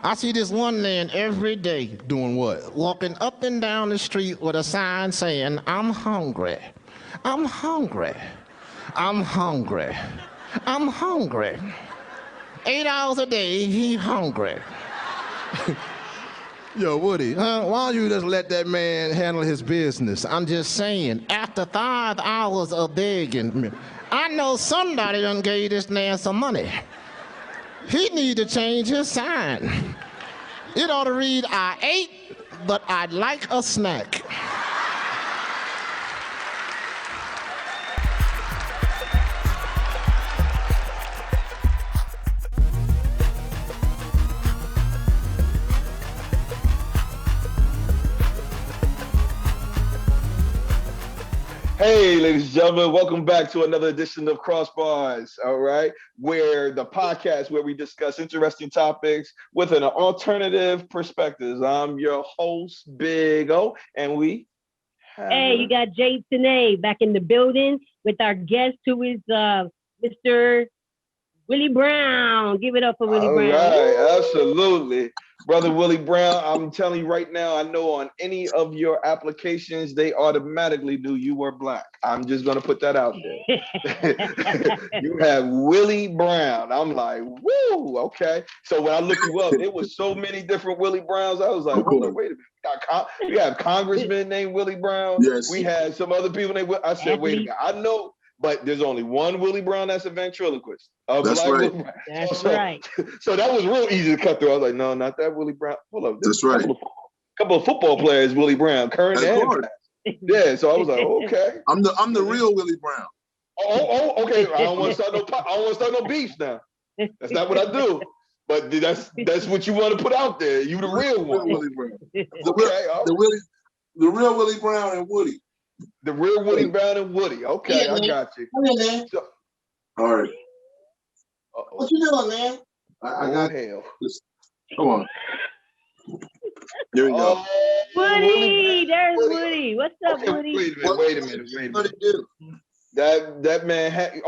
I see this one man every day doing what? Walking up and down the street with a sign saying, I'm hungry. I'm hungry. I'm hungry. I'm hungry. 8 hours a day, he hungry. Yo, Woody, why don't you just let that man handle his business? I'm just saying, after 5 hours of begging, I know somebody done gave this man some money. He need to change his sign. It ought to read, I ate, but I'd like a snack. Hey, ladies and gentlemen, welcome back to another edition of KROSS BARZ, all right, where the podcast where we discuss interesting topics with an alternative perspective. I'm your host, Big O, and we have... Hey, you got Tanae back in the building with our guest who is Mr. Willie Brown. Give it up for Willie Brown. All right, absolutely. Brother Willie Brown, I'm telling you right now, I know on any of your applications, they automatically knew you were Black. I'm just going to put that out there. You have Willie Brown. I'm like, woo, okay. So when I looked you up, there was so many different Willie Browns. I was like, hold on, wait a minute. We have Congressman named Willie Brown. Yes. We had some other people named I said, wait a minute. I know. But there's only one Willie Brown that's a ventriloquist. That's right. That's right. So that was real easy to cut through. I was like, no, not that Willie Brown. Hold up. That's right. Couple of football players, Willie Brown, current and past. Yeah, so I was like, okay. I'm the real Willie Brown. Oh, okay. I don't want to start no beef now. That's not what I do. But that's what you want to put out there. You the real one. Willie Brown. The real Willie Brown and Woody. The real Willie Brown and Woody. Okay, I got you. Come here, man. So, all right. What you doing, man? I got hell. Come on. Here we go. Woody, there's Woody. What's up, okay, Woody? Wait a minute. What it do? That man had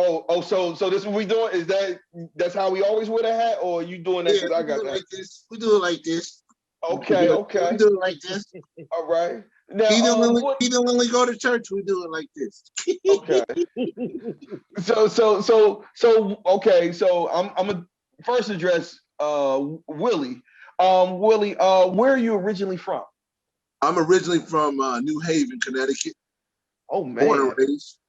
so this is what we doing? Is that's how we always wear the hat, or are you doing that? Yeah, I got that. like this. We do it like this. Okay. We do it like this. All right. Now, He don't really go to church. We do it like this. Okay. So okay. So I'm gonna first address Willie. Willie, where are you originally from? I'm originally from New Haven, Connecticut. Oh man. Born and raised.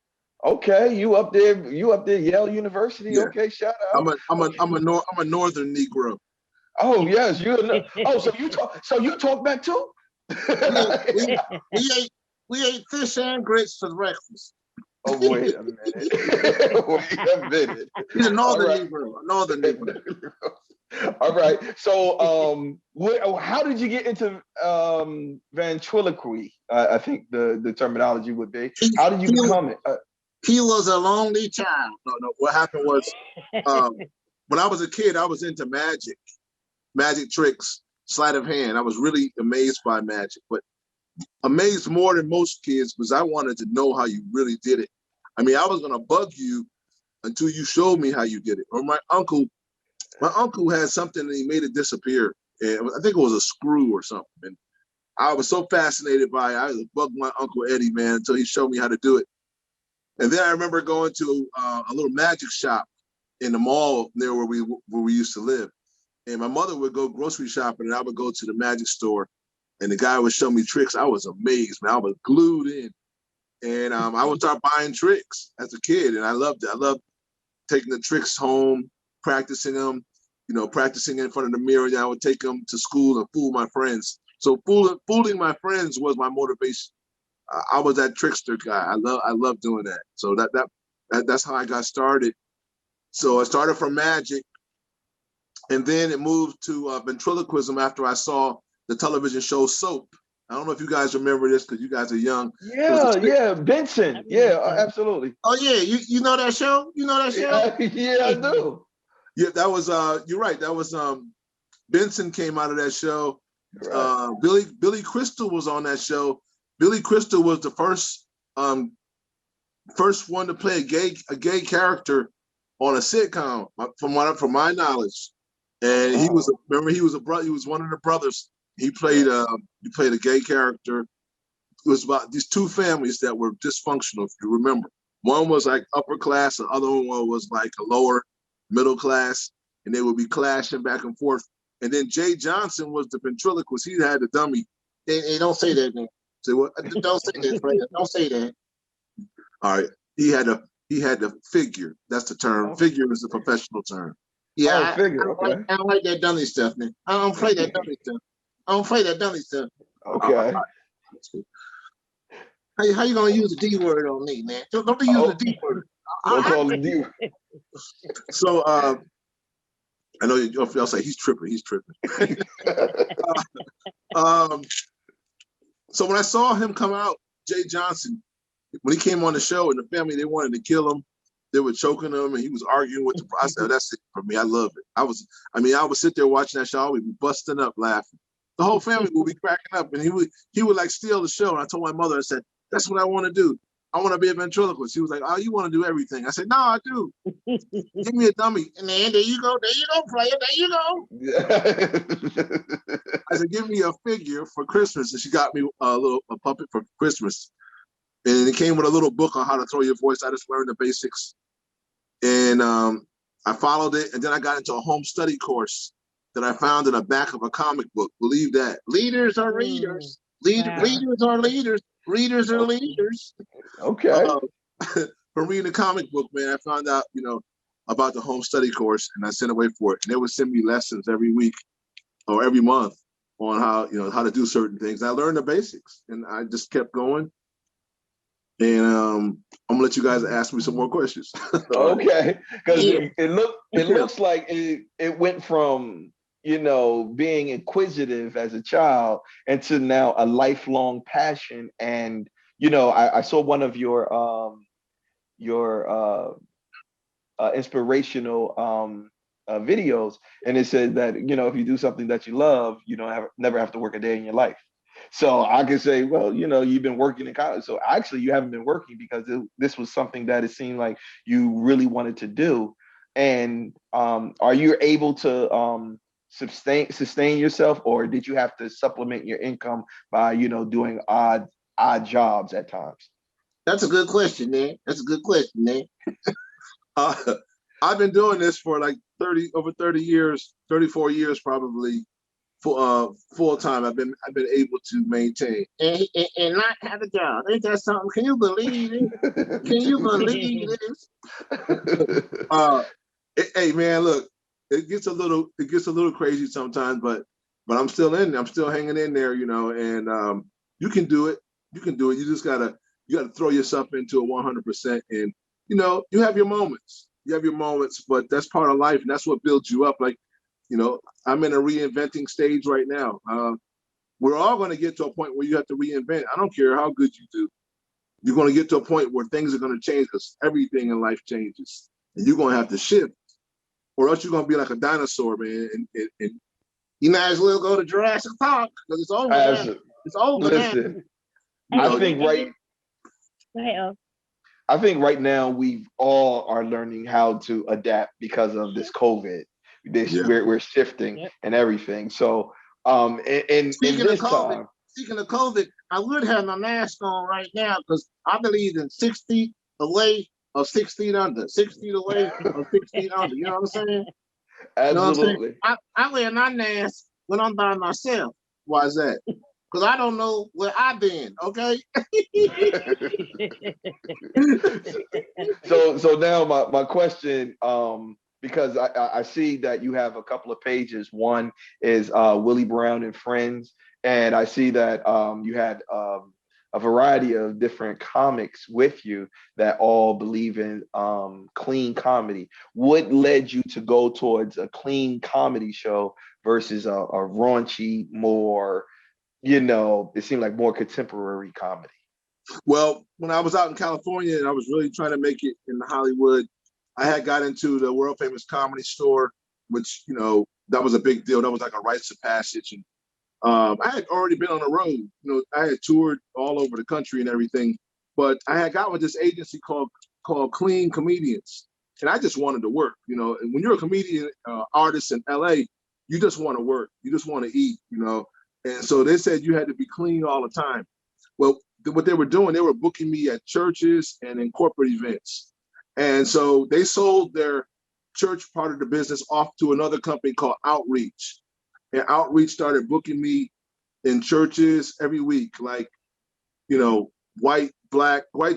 Okay, you up there, Yale University. Yeah. Okay, shout out. I'm a Northern Negro. Oh yes, so you talk back too? we ate fish and grits for breakfast. Oh wait a minute. He's a Northern Negro. All right. So how did you get into ventriloquy? I think the terminology would be. How did you become it? He was a lonely child. No. What happened was when I was a kid, I was into magic tricks, sleight of hand. I was really amazed by magic, but amazed more than most kids because I wanted to know how you really did it. I mean, I was gonna bug you until you showed me how you did it. Or my uncle had something and he made it disappear. And I think it was a screw or something. And I was so fascinated by it. I bugged my Uncle Eddie, man, until he showed me how to do it. And then I remember going to a little magic shop in the mall near where we used to live. And my mother would go grocery shopping and I would go to the magic store and the guy would show me tricks. I was amazed, man. I was glued in. And I would start buying tricks as a kid and I loved it. I loved taking the tricks home, practicing them, practicing in front of the mirror. And I would take them to school and fool my friends. So fooling my friends was my motivation. I was that trickster guy. I love doing that. So that's how I got started. So I started from magic, and then it moved to ventriloquism after I saw the television show Soap. I don't know if you guys remember this because you guys are young. Yeah, Benson. Yeah, absolutely. Oh yeah, you know that show? You know that show? Yeah, I do. Yeah, that was you're right. That was Benson came out of that show. Right. Billy Crystal was on that show. Billy Crystal was the first one to play a gay character on a sitcom, from my knowledge. And he was remember he was a brother. He was one of the brothers. He played a gay character. It was about these two families that were dysfunctional. If you remember, one was like upper class, the other one was like a lower middle class, and they would be clashing back and forth. And then Jay Johnson was the ventriloquist. He had the dummy. Hey, don't say that, man. Say what? Don't say that, Fred. Don't say that. All right. He had the figure. That's the term. Figure is the professional term. Yeah, figure. I don't like that dummy stuff, man. I don't play that dummy stuff. I don't play that dummy stuff. Okay. How you gonna use the D word on me, man? Don't be using the D word. Don't call the D. So I know y'all say he's tripping. He's tripping. So when I saw him come out, Jay Johnson, when he came on the show and the family, they wanted to kill him. They were choking him and he was arguing with the I said, that's it for me. I love it. I would sit there watching that show. I would be busting up laughing. The whole family would be cracking up and he would like steal the show. And I told my mother, I said, that's what I want to do. I want to be a ventriloquist. He was like, oh, you want to do everything. I said, no, I do. Give me a dummy. And then there you go, player. There you go. I said, give me a figure for Christmas. And she got me a puppet for Christmas. And it came with a little book on how to throw your voice. I just learned the basics. And I followed it. And then I got into a home study course that I found in the back of a comic book. Believe that. Leaders are readers. Wow. Leaders are leaders. Readers are leaders. Okay. From reading the comic book, man, I found out, about the home study course, and I sent away for it. And they would send me lessons every week or every month on how to do certain things. I learned the basics, and I just kept going. And I'm gonna let you guys ask me some more questions. Okay, because it looks like it went from being inquisitive as a child into now a lifelong passion. And I saw one of your inspirational videos, and it said that if you do something that you love, you don't never have to work a day in your life. So I can say, well, you've been working in college, so actually you haven't been working because this was something that it seemed like you really wanted to do. And are you able to sustain yourself, or did you have to supplement your income by doing odd jobs at times? That's a good question, man. That's a good question, man. I've been doing this for like over 30 years, 34 years probably, for full time. I've been able to maintain and not have a job. Ain't that something? Can you believe it? Can you believe this? Hey man, look, it gets a little crazy sometimes, but I'm still hanging in there, and you can do it. You can do it. You just gotta throw yourself into it 100%. And you have your moments. But that's part of life, and that's what builds you up. Like, I'm in a reinventing stage right now. We're all going to get to a point where you have to reinvent. I don't care how good you do. You're going to get to a point where things are going to change because everything in life changes, and you're going to have to shift, or else you're going to be like a dinosaur, man. And you might as well go to Jurassic Park because it's over now. It's over Listen, now. I think right now we all are learning how to adapt because of this COVID. We're shifting and everything. So speaking of COVID, I would have my mask on right now because I believe in 6 feet away or 6 feet under. 6 feet away or 6 feet under. You know what I'm saying? Absolutely. I wear my mask when I'm by myself. why is that? Because I don't know where I've been, okay? So now my question, because I see that you have a couple of pages. One is Willie Brown and Friends, and I see that you had a variety of different comics with you that all believe in clean comedy. What led you to go towards a clean comedy show versus a raunchy, more, it seemed like more contemporary comedy? Well, when I was out in California and I was really trying to make it in Hollywood, I had got into the world famous Comedy Store, which, that was a big deal. That was like a rites of passage. And I had already been on the road. I had toured all over the country and everything, but I had got with this agency called Clean Comedians. And I just wanted to work, you know. And when you're a comedian artist in LA, you just want to work. You just want to eat, you know. And so they said you had to be clean all the time. Well, what they were doing, they were booking me at churches and in corporate events. And so they sold their church part of the business off to another company called Outreach. And Outreach started booking me in churches every week, like, you know, white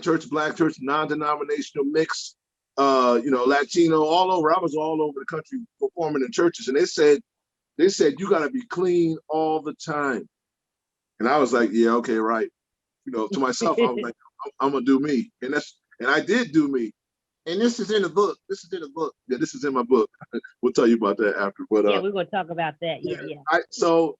church, black church, non-denominational mix, you know, Latino, all over. I was all over the country performing in churches. And they said, you got to be clean all the time. And I was like, yeah, okay, right. You know, to myself, I was like, I'm gonna do me. And I did do me. And this is in the book. Yeah, this is in my book. We'll tell you about that after. But yeah, we're gonna talk about that. Yeah. So,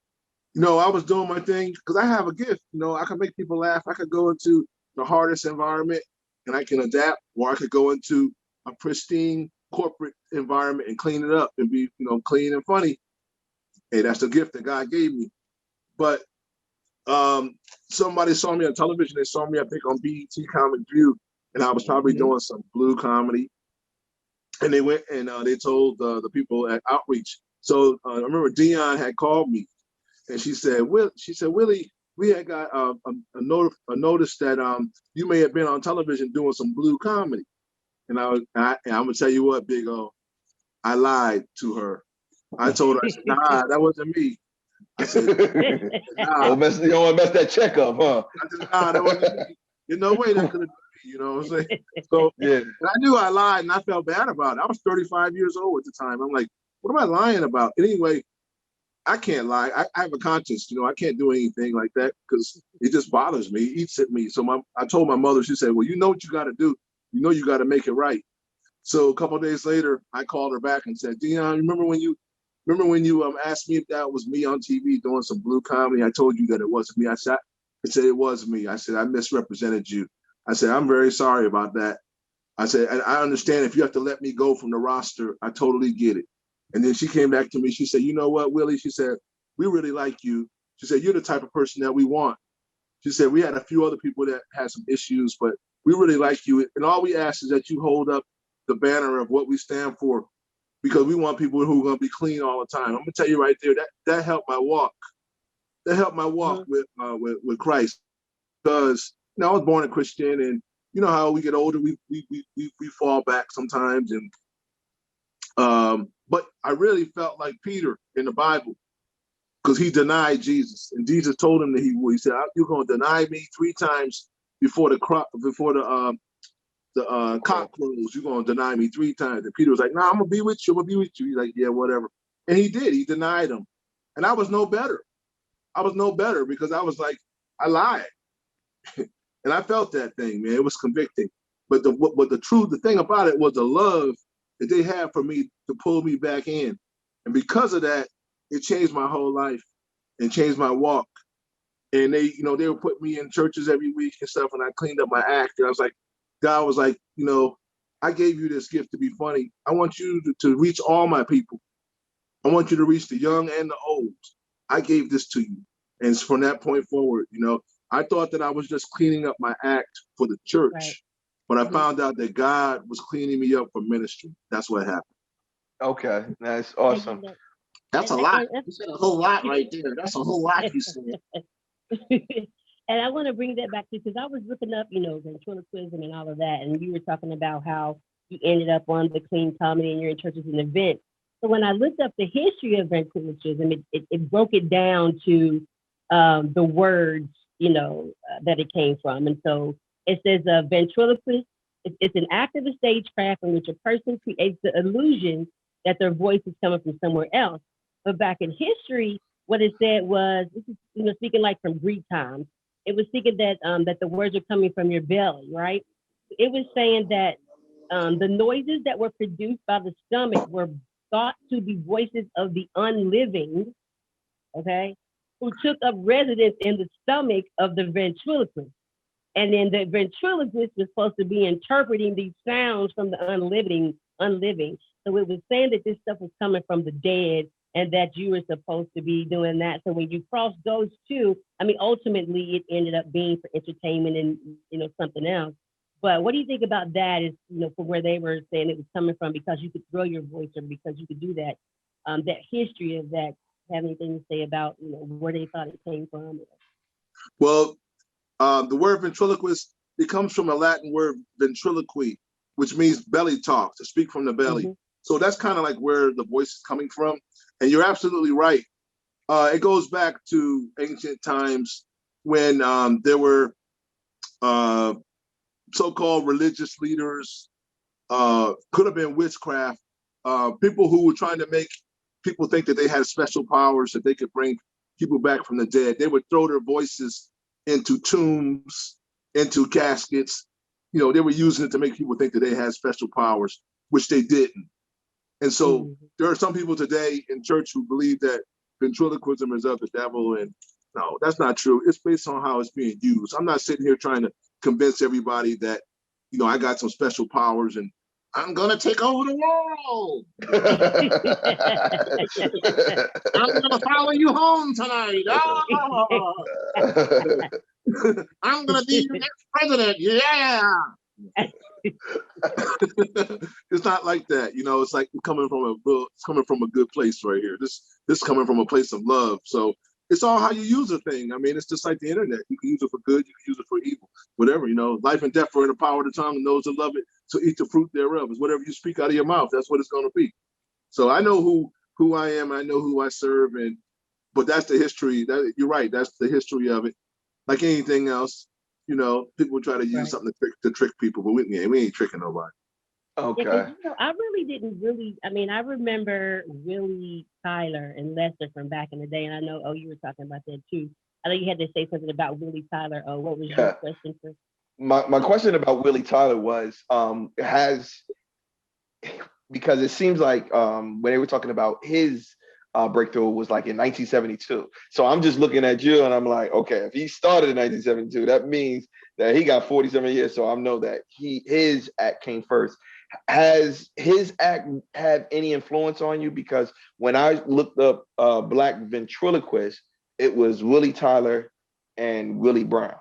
you know, I was doing my thing because I have a gift. You know, I can make people laugh. I could go into the hardest environment and I can adapt, or I could go into a pristine corporate environment and clean it up and be, you know, clean and funny. Hey, that's the gift that God gave me. But somebody saw me on television. They saw me, I think, on BET Comic View, and I was probably doing some blue comedy. And they went and they told the people at Outreach. So I remember Dion had called me, and she said, Willie, we had got a notice that you may have been on television doing some blue comedy. And I'm gonna tell you what, Big O, I lied to her. I told her, I said, nah, that wasn't me. I said, nah. You don't want to mess that check up, huh? I said, nah, that wasn't me. There's no way that could have been me, you know what I'm saying? So yeah. I knew I lied and I felt bad about it. I was 35 years old at the time. I'm like, what am I lying about? And anyway, I can't lie. I have a conscience, you know, I can't do anything like that because it just bothers me, it eats at me. So I told my mother, she said, well, you know what you got to do. You know you got to make it right. So a couple of days later, I called her back and said, Dion, remember when you asked me if that was me on TV doing some blue comedy? I told you that it wasn't me. I said it was me. I said, I misrepresented you. I said, I'm very sorry about that. I said, and I understand if you have to let me go from the roster, I totally get it. And then she came back to me. She said, you know what, Willie? She said, we really like you. She said, you're the type of person that we want. She said, we had a few other people that had some issues, but we really like you. And all we ask is that you hold up the banner of what we stand for, because we want people who are going to be clean all the time. I'm going to tell you right there, that helped my walk. That helped my walk with Christ, because, you know, I was born a Christian, and you know how we get older, we fall back sometimes. And but I really felt like Peter in the Bible, because he denied Jesus, and Jesus told him that he would. He said, you're going to deny me 3 times before the cock crows. You're going to deny me 3 times. And Peter was like, nah, I'm going to be with you. He's like, yeah, whatever. And he did. He denied him. And I was no better. Because I was like, I lied. And I felt that thing, man. It was convicting. But the thing about it was the love that they had for me to pull me back in. And because of that, it changed my whole life and changed my walk. And they were putting me in churches every week and stuff, and I cleaned up my act. And I was like, God was like, you know, I gave you this gift to be funny. I want you to reach all my people. I want you to reach the young and the old. I gave this to you. And from that point forward, you know, I thought that I was just cleaning up my act for the church. Right. But I found out that God was cleaning me up for ministry. That's what happened. Okay, that's awesome. That's a lot. You said a whole lot right there. That's a whole lot you said. And I want to bring that back to, because I was looking up, you know, ventriloquism and all of that, and you were talking about how you ended up on the clean comedy and you're in churches and events. So when I looked up the history of ventriloquism, it broke it down to the words, you know, that it came from. And so it says ventriloquist, it's an act of a stagecraft in which a person creates the illusion that their voice is coming from somewhere else. But back in history, what it said was, this is, you know, speaking like from Greek times, it was thinking that that the words are coming from your belly, right? It was saying that the noises that were produced by the stomach were thought to be voices of the unliving, okay, who took up residence in the stomach of the ventriloquist. And then the ventriloquist was supposed to be interpreting these sounds from the unliving. So it was saying that this stuff was coming from the dead, and that you were supposed to be doing that. So when you cross those two, I mean, ultimately it ended up being for entertainment and, you know, something else. But what do you think about that? Is from where they were saying it was coming from because you could throw your voice or because you could do that? That history of that. Have anything to say about where they thought it came from? Well, the word ventriloquist, it comes from a Latin word ventriloqui, which means belly talk, to speak from the belly. Mm-hmm. So that's kind of like where the voice is coming from. And you're absolutely right. It goes back to ancient times when there were so-called religious leaders, could have been witchcraft, people who were trying to make people think that they had special powers, that they could bring people back from the dead. They would throw their voices into tombs, into caskets. They were using it to make people think that they had special powers, which they didn't. And so there are some people today in church who believe that ventriloquism is of the devil, and no, that's not true. It's based on how it's being used. I'm not sitting here trying to convince everybody that, I got some special powers and I'm gonna take over the world. I'm gonna follow you home tonight. Oh. I'm gonna be your next president. Yeah. It's not like that, It's like it's coming from a good place right here. This is coming from a place of love. So it's all how you use a thing. I mean, it's just like the internet. You can use it for good, you can use it for evil, whatever. Life and death are in the power of the tongue, and those that love it to eat the fruit thereof. Is whatever you speak out of your mouth, that's what it's going to be. So I know who I am. I know who I serve, but that's the history. You're right. That's the history of it. Like anything else, people try to use something to trick people, but we ain't tricking nobody. Okay. Yeah, I remember Willie Tyler and Lester from back in the day, and I know, you were talking about that too. I know you had to say something about Willie Tyler. What was your question for? My question about Willie Tyler was, because it seems like when they were talking about his breakthrough was like in 1972. So I'm just looking at you and I'm like, okay, if he started in 1972, that means that he got 47 years. So I know that his act came first. Has his act had any influence on you? Because when I looked up Black Ventriloquist, it was Willie Tyler and Willie Brown.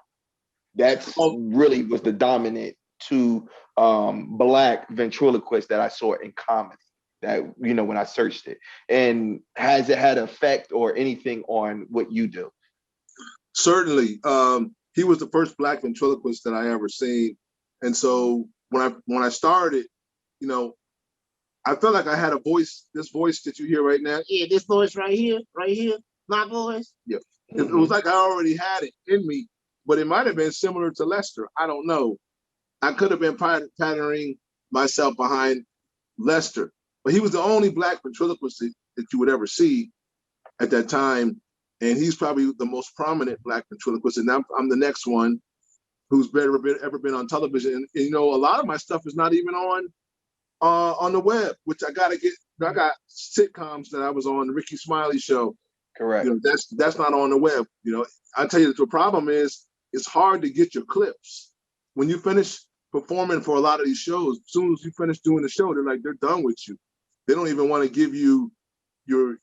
That's really was the dominant two Black ventriloquists that I saw in comedy. That when I searched it. And has it had effect or anything on what you do? Certainly. He was the first Black ventriloquist that I ever seen. And so when I started, I felt like I had a voice, this voice that you hear right now. Yeah, this voice right here, my voice. Yeah. Mm-hmm. It was like I already had it in me, but it might have been similar to Lester. I don't know. I could have been patterning myself behind Lester, but he was the only Black ventriloquist that you would ever see at that time. And he's probably the most prominent Black ventriloquist. And I'm the next one who's ever been on television. And a lot of my stuff is not even on the web, which I got sitcoms that I was on, the Ricky Smiley Show. Correct. That's not on the web. I tell you that the problem is it's hard to get your clips. When you finish performing for a lot of these shows, as soon as you finish doing the show, they're done with you. They don't even want to give you your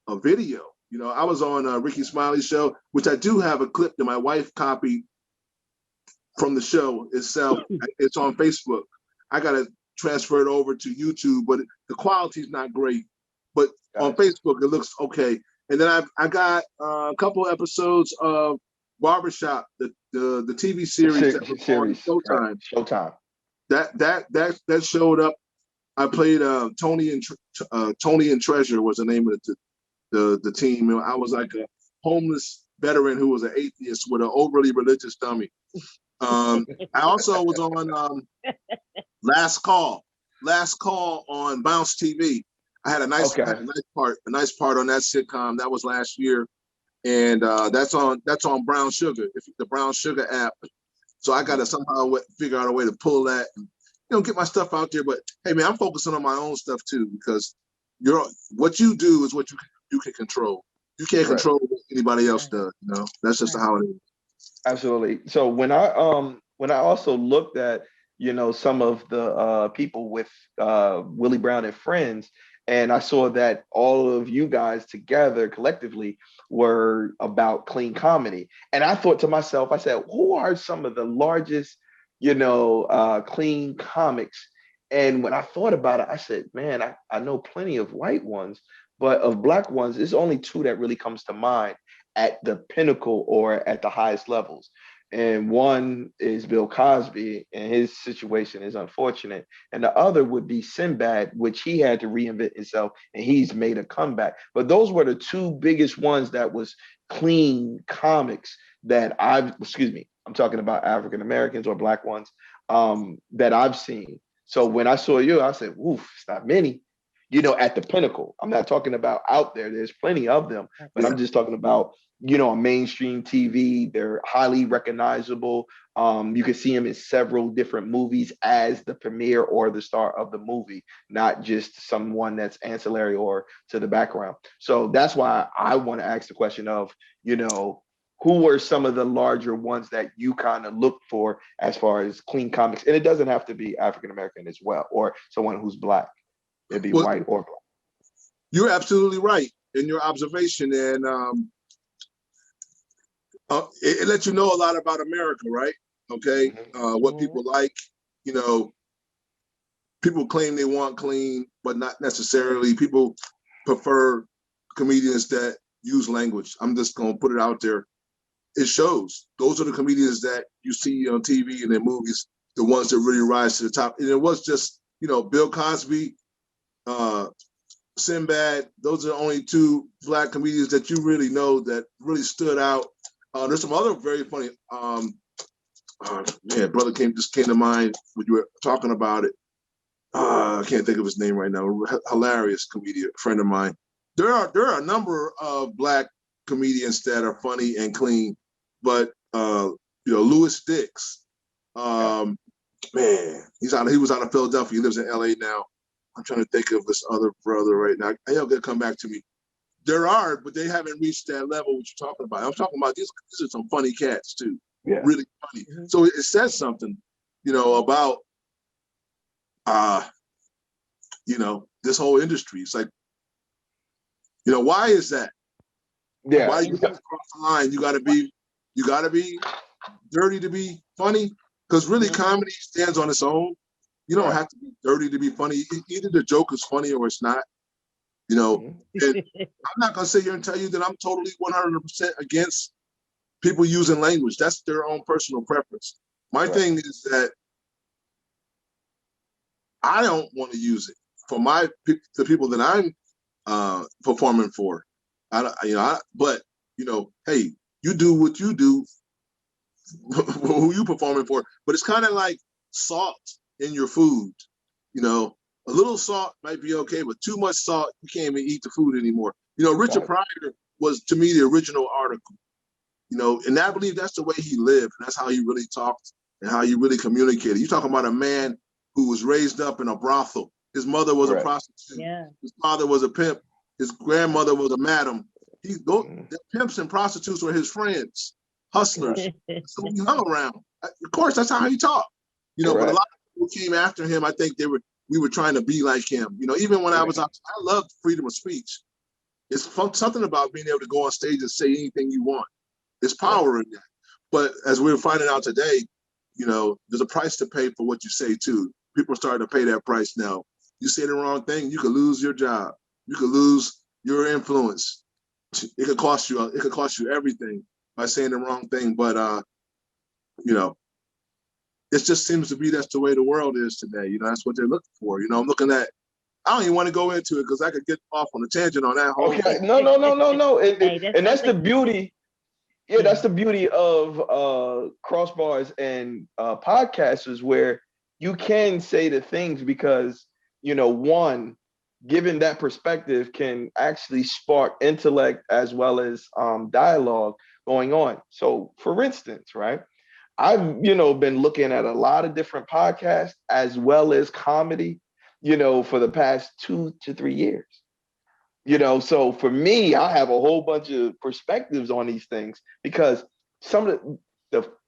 a video. I was on Ricky Smiley Show, which I do have a clip that my wife copied from the show itself. It's on Facebook. I got to transfer it over to YouTube, but the quality's not great. But on Facebook, it looks okay. And then I got a couple episodes of Barbershop, the TV series that was on Showtime. Right. Showtime. That showed up. I played Tony and Treasure was the name of the team. I was like a homeless veteran who was an atheist with an overly religious dummy. I also was on Last Call on Bounce TV. I had a nice part on that sitcom. That was last year, and that's on Brown Sugar, the Brown Sugar app. So I got to somehow figure out a way to pull that and get my stuff out there. But hey, man, I'm focusing on my own stuff too, because what you do is what you can control. You can't control what anybody else does. That's just how it is. Absolutely. So when I also looked at some of the people with Willie Brown and Friends, and I saw that all of you guys together collectively were about clean comedy, and I thought to myself, I said, who are some of the largest clean comics. And when I thought about it, I said, man, I know plenty of white ones, but of black ones, there's only two that really comes to mind at the pinnacle or at the highest levels. And one is Bill Cosby, and his situation is unfortunate. And the other would be Sinbad, which he had to reinvent himself, and he's made a comeback. But those were the two biggest ones that was clean comics that I'm talking about African Americans or black ones that I've seen. So when I saw you, I said, "Oof, it's not many." At the pinnacle. I'm not talking about out there. There's plenty of them, but I'm just talking about on mainstream TV. They're highly recognizable. You can see them in several different movies as the premiere or the star of the movie, not just someone that's ancillary or to the background. So that's why I want to ask the question of, who were some of the larger ones that you kind of looked for as far as clean comics? And it doesn't have to be African American as well, or someone who's black. It'd be white or black. You're absolutely right in your observation, and it lets you know a lot about America, right? Okay, what people like. People claim they want clean, but not necessarily. People prefer comedians that use language. I'm just gonna put it out there. It shows. Those are the comedians that you see on TV and in movies, the ones that really rise to the top. And it was just, Bill Cosby, Sinbad, those are the only two black comedians that you really know that really stood out. There's some other very funny, brother just came to mind when you were talking about it. I can't think of his name right now. Hilarious comedian, friend of mine. There are a number of black comedians that are funny and clean, but Louis Dix, man, he was out of Philadelphia. He lives in LA now. I'm trying to think of this other brother right now. He'll come back to me. There are, but they haven't reached that level what you're talking about. I'm talking about these are some funny cats too. Yeah. Really funny. Mm-hmm. So it says something, about this whole industry. It's like, why is that? Yeah. Why you got to cross the line? You gotta be dirty to be funny. Because really comedy stands on its own. You don't have to be dirty to be funny. Either the joke is funny or it's not. And I'm not gonna sit here and tell you that I'm totally 100% against people using language. That's their own personal preference. My thing is that I don't want to use it for the people that I'm performing for. Hey, you do what you do, who you performing for. But it's kind of like salt in your food. A little salt might be okay, but too much salt, you can't even eat the food anymore. Richard Pryor was, to me, the original article. And I believe that's the way he lived, and that's how he really talked and how he really communicated. You're talking about a man who was raised up in a brothel. His mother was a prostitute. Yeah. His father was a pimp. His grandmother was a madam. The pimps and prostitutes were his friends, hustlers. So he hung around. Of course, that's how he talked. But a lot of people came after him. I think we were trying to be like him. Even when I was out, I loved freedom of speech. It's something about being able to go on stage and say anything you want. There's power in that. But as we're finding out today, there's a price to pay for what you say too. People are starting to pay that price now. You say the wrong thing, you could lose your job. You could lose your influence. It could cost you everything by saying the wrong thing. But it just seems to be that's the way the world is today. That's what they're looking for. I'm looking at. I don't even want to go into it because I could get off on a tangent on that whole thing. No. And that's the beauty. Yeah, that's the beauty of KROSS BARZ and podcasters, where you can say the things because, one, given that perspective can actually spark intellect as well as dialogue going on. So for instance, right, I've, been looking at a lot of different podcasts as well as comedy, for the past 2 to 3 years. So for me, I have a whole bunch of perspectives on these things because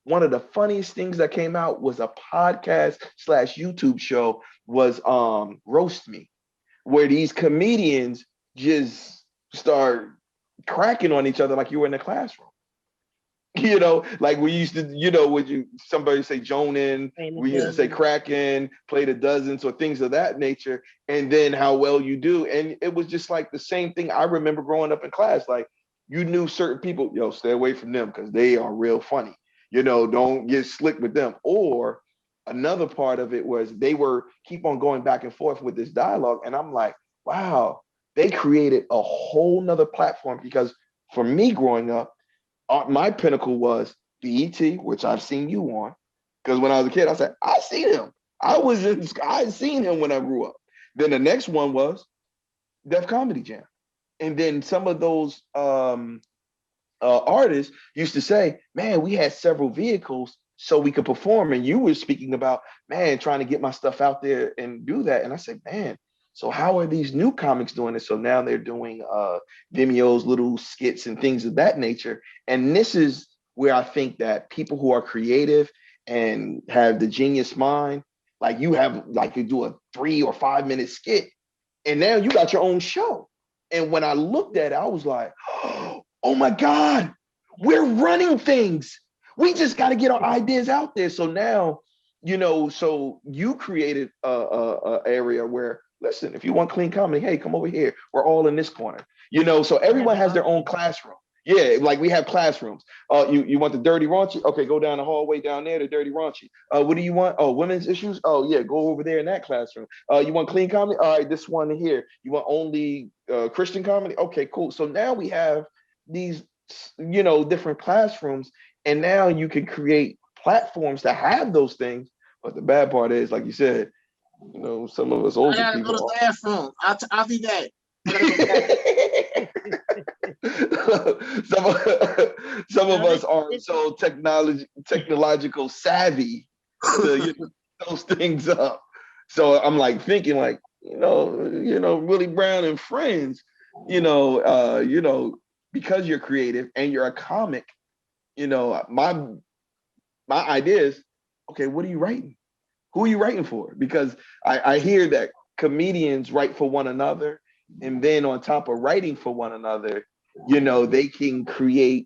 one of the funniest things that came out was a podcast / YouTube show was Roast Me, where these comedians just start cracking on each other like you were in the classroom. You know, like we used to, you know, somebody say jonin, we used to say cracking, play the dozens or things of that nature, and then how well you do. And it was just like the same thing I remember growing up in class. Like you knew certain people, yo, stay away from them because they are real funny. You know, don't get slick with them. Or another part of it was they were keep on going back and forth with this dialogue. And I'm like, wow, they created a whole nother platform because for me growing up, my pinnacle was BET, which I've seen you on. Because when I was a kid, I said, I seen him. I seen him when I grew up. Then the next one was Def Comedy Jam. And then some of those artists used to say, man, we had several vehicles so we could perform. And you were speaking about, man, trying to get my stuff out there and do that. And I said, man, so how are these new comics doing it? So now they're doing Vimeo's little skits and things of that nature. And this is where I think that people who are creative and have the genius mind, like you do a 3 or 5 minute skit, and now you got your own show. And when I looked at it, I was like, oh my God, we're running things. We just got to get our ideas out there. So now, you know, so you created a area where, listen, if you want clean comedy, hey, come over here. We're all in this corner. You know, so everyone has their own classroom. Yeah, like we have classrooms. You want the dirty raunchy? Okay, go down the hallway down there, the dirty raunchy. What do you want? Oh, women's issues? Oh, yeah, go over there in that classroom. You want clean comedy? All right, this one here. You want only Christian comedy? Okay, cool. So now we have these, you know, different classrooms, and now you can create platforms to have those things. But the bad part is, like you said, you know, some of us older I gotta people. go to the bathroom. I'll be back. some of us aren't so technological savvy to those things up. So I'm like thinking, like, you know, Willie Brown and friends, you know, because you're creative and you're a comic, you know, my idea is, okay, what are you writing? Who are you writing for? Because I hear that comedians write for one another. And then on top of writing for one another, you know, they can create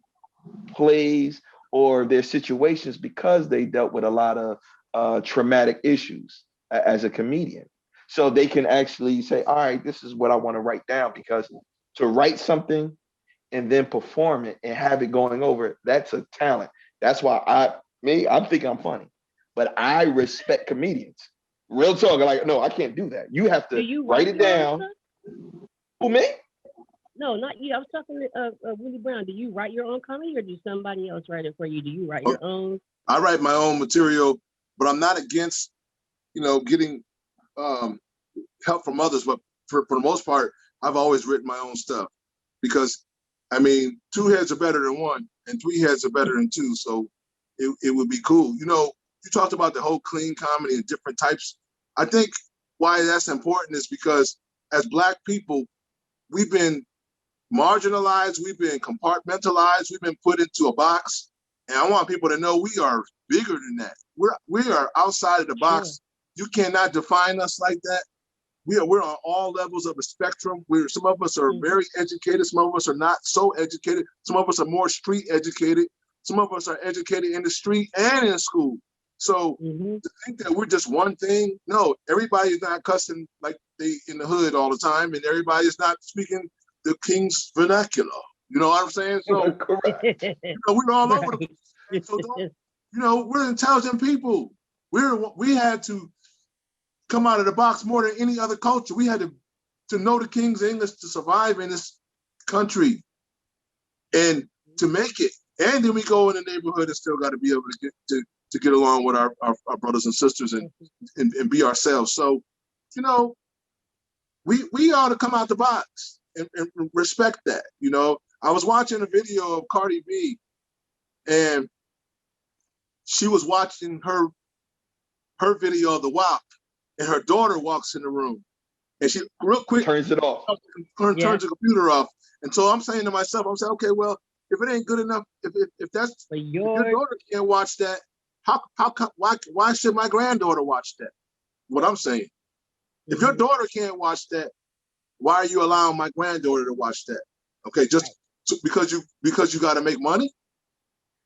plays or their situations because they dealt with a lot of traumatic issues as a comedian. So they can actually say, all right, this is what I want to write down, because to write something and then perform it and have it going over, that's a talent. That's why I'm thinking I'm funny, but I respect comedians. Real talk, like, no, I can't do that. You have to write it down. Who, me? No, not you. I was talking to Willie Brown. Do you write your own comedy or do somebody else write it for you? Do you write your own? I write my own material, but I'm not against, you know, getting help from others. But for the most part, I've always written my own stuff because, I mean, 2 heads are better than 1 and 3 heads are better than 2. So it would be cool. You know, you talked about the whole clean comedy and different types. I think why that's important is because as Black people, we've been marginalized, we've been compartmentalized, we've been put into a box. And I want people to know we are bigger than that. We are outside of the box. You cannot define us like that. We're on all levels of the spectrum. Some of us are very educated, some of us are not so educated, some of us are more street educated, some of us are educated in the street and in school. So to think that we're just one thing, no, everybody's not cussing like they in the hood all the time, and everybody's not speaking the King's vernacular. You know what I'm saying? So correct. You know, we're all over the place. So you know, we're intelligent people. We had to come out of the box more than any other culture. We had to know the King's English to survive in this country and to make it. And then we go in the neighborhood and still got to be able to get along with our brothers and sisters and be ourselves. So, you know, we ought to come out the box and respect that. You know, I was watching a video of Cardi B, and she was watching her video of the WAP, and her daughter walks in the room, and she real quick turns it off, turns the computer off. And so I'm saying to myself, I'm saying, okay, well, if it ain't good enough, if your daughter can't watch that, why should my granddaughter watch that? What I'm saying, if your daughter can't watch that, why are you allowing my granddaughter to watch that? Okay, just because you got to make money.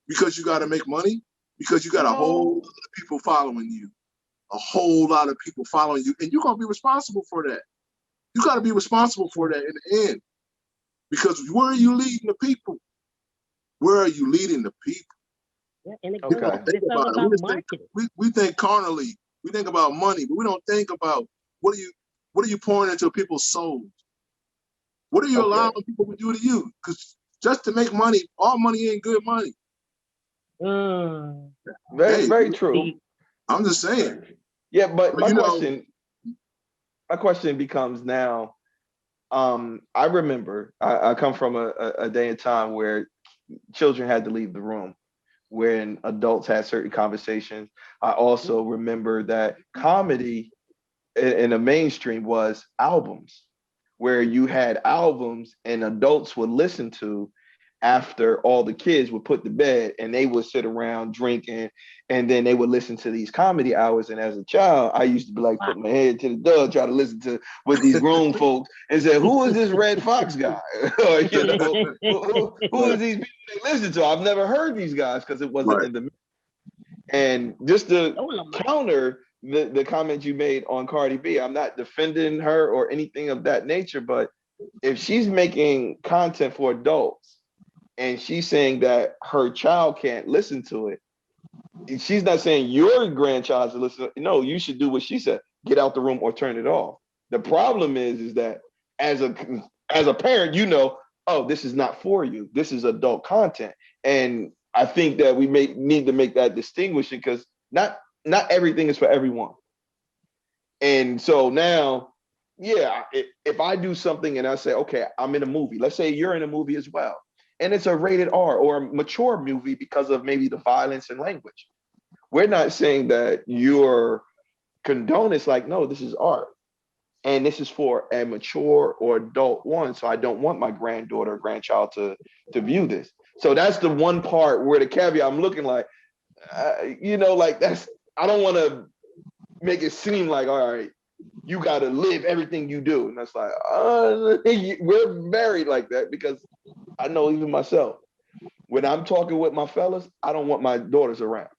because you got to make money, because you got a whole lot of people following you, and you're gonna be responsible for that. You got to be responsible for that in the end, because where are you leading the people? Where are you leading the people? Yeah, and We don't think about it. We think carnally. We think about money, but we don't think about what are you pouring into people's souls? What are you allowing people to do to you? Because just to make money, all money ain't good money. Very true. I'm just saying. Yeah, but my question becomes now, I remember I come from a day and time where children had to leave the room when adults had certain conversations. I also remember that comedy in the mainstream was albums, where you had albums and adults would listen to after all the kids would put to bed, and they would sit around drinking, and then they would listen to these comedy hours. And as a child, I used to be like, put my head to the door, try to listen to what these grown folks, and say, who is this Red Fox guy? Or, you know, who is these people they listen to? I've never heard these guys because it wasn't in the. And just to counter the comment you made on Cardi B, I'm not defending her or anything of that nature, but if she's making content for adults and she's saying that her child can't listen to it, she's not saying your grandchild should listen. No, you should do what she said: get out the room or turn it off. The problem is that as a parent, you know, oh, this is not for you. This is adult content, and I think that we need to make that distinguishing, because not everything is for everyone. And so now, yeah, if I do something and I say, okay, I'm in a movie, let's say you're in a movie as well, and it's a rated R or a mature movie because of maybe the violence and language. We're not saying that you're condone. It's like, no, this is art. And this is for a mature or adult one. So I don't want my granddaughter or grandchild to view this. So that's the one part where the caveat I'm looking like, you know, like I don't want to make it seem like, all right, you got to live everything you do. And that's like, we're married like that, because I know even myself, when I'm talking with my fellas, I don't want my daughters around,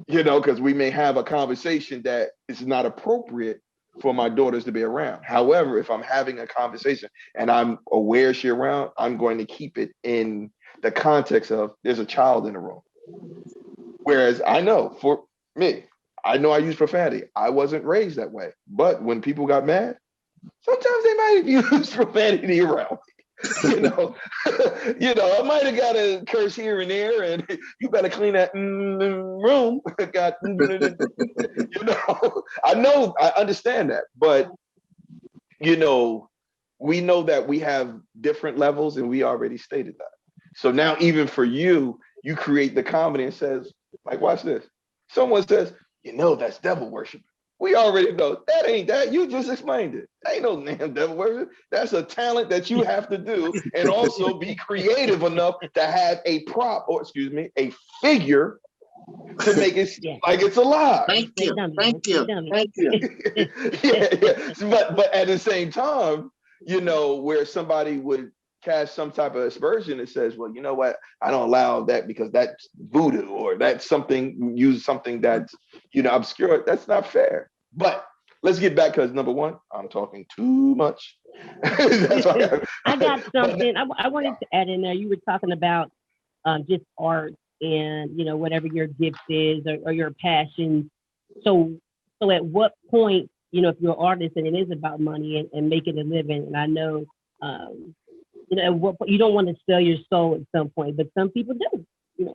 you know, because we may have a conversation that is not appropriate for my daughters to be around. However, if I'm having a conversation and I'm aware she's around, I'm going to keep it in the context of there's a child in the room. Whereas I know for me, I know I use profanity. I wasn't raised that way. But when people got mad, sometimes they might use profanity around me. You know, I might have got a curse here and there, and you better clean that room. I understand that, but we know that we have different levels, and we already stated that. So now, even for you create the comedy and says, like, watch this. Someone says, that's devil worship. We already know that ain't that. You just explained it. Ain't no damn devil worship. That's a talent that you have to do, and also be creative enough to have a a figure to make it like it's alive. Thank you. Yeah. But at the same time, where somebody would cast some type of aspersion that says, well, you know what? I don't allow that because that's voodoo, or that's something that's, obscure. That's not fair. But let's get back, because number one, I'm talking too much. That's why I got something I wanted to add in there. You were talking about just art and, whatever your gift is or your passion. So at what point, if you're an artist and it is about money and making a living, and I know, you don't want to sell your soul at some point, but some people do.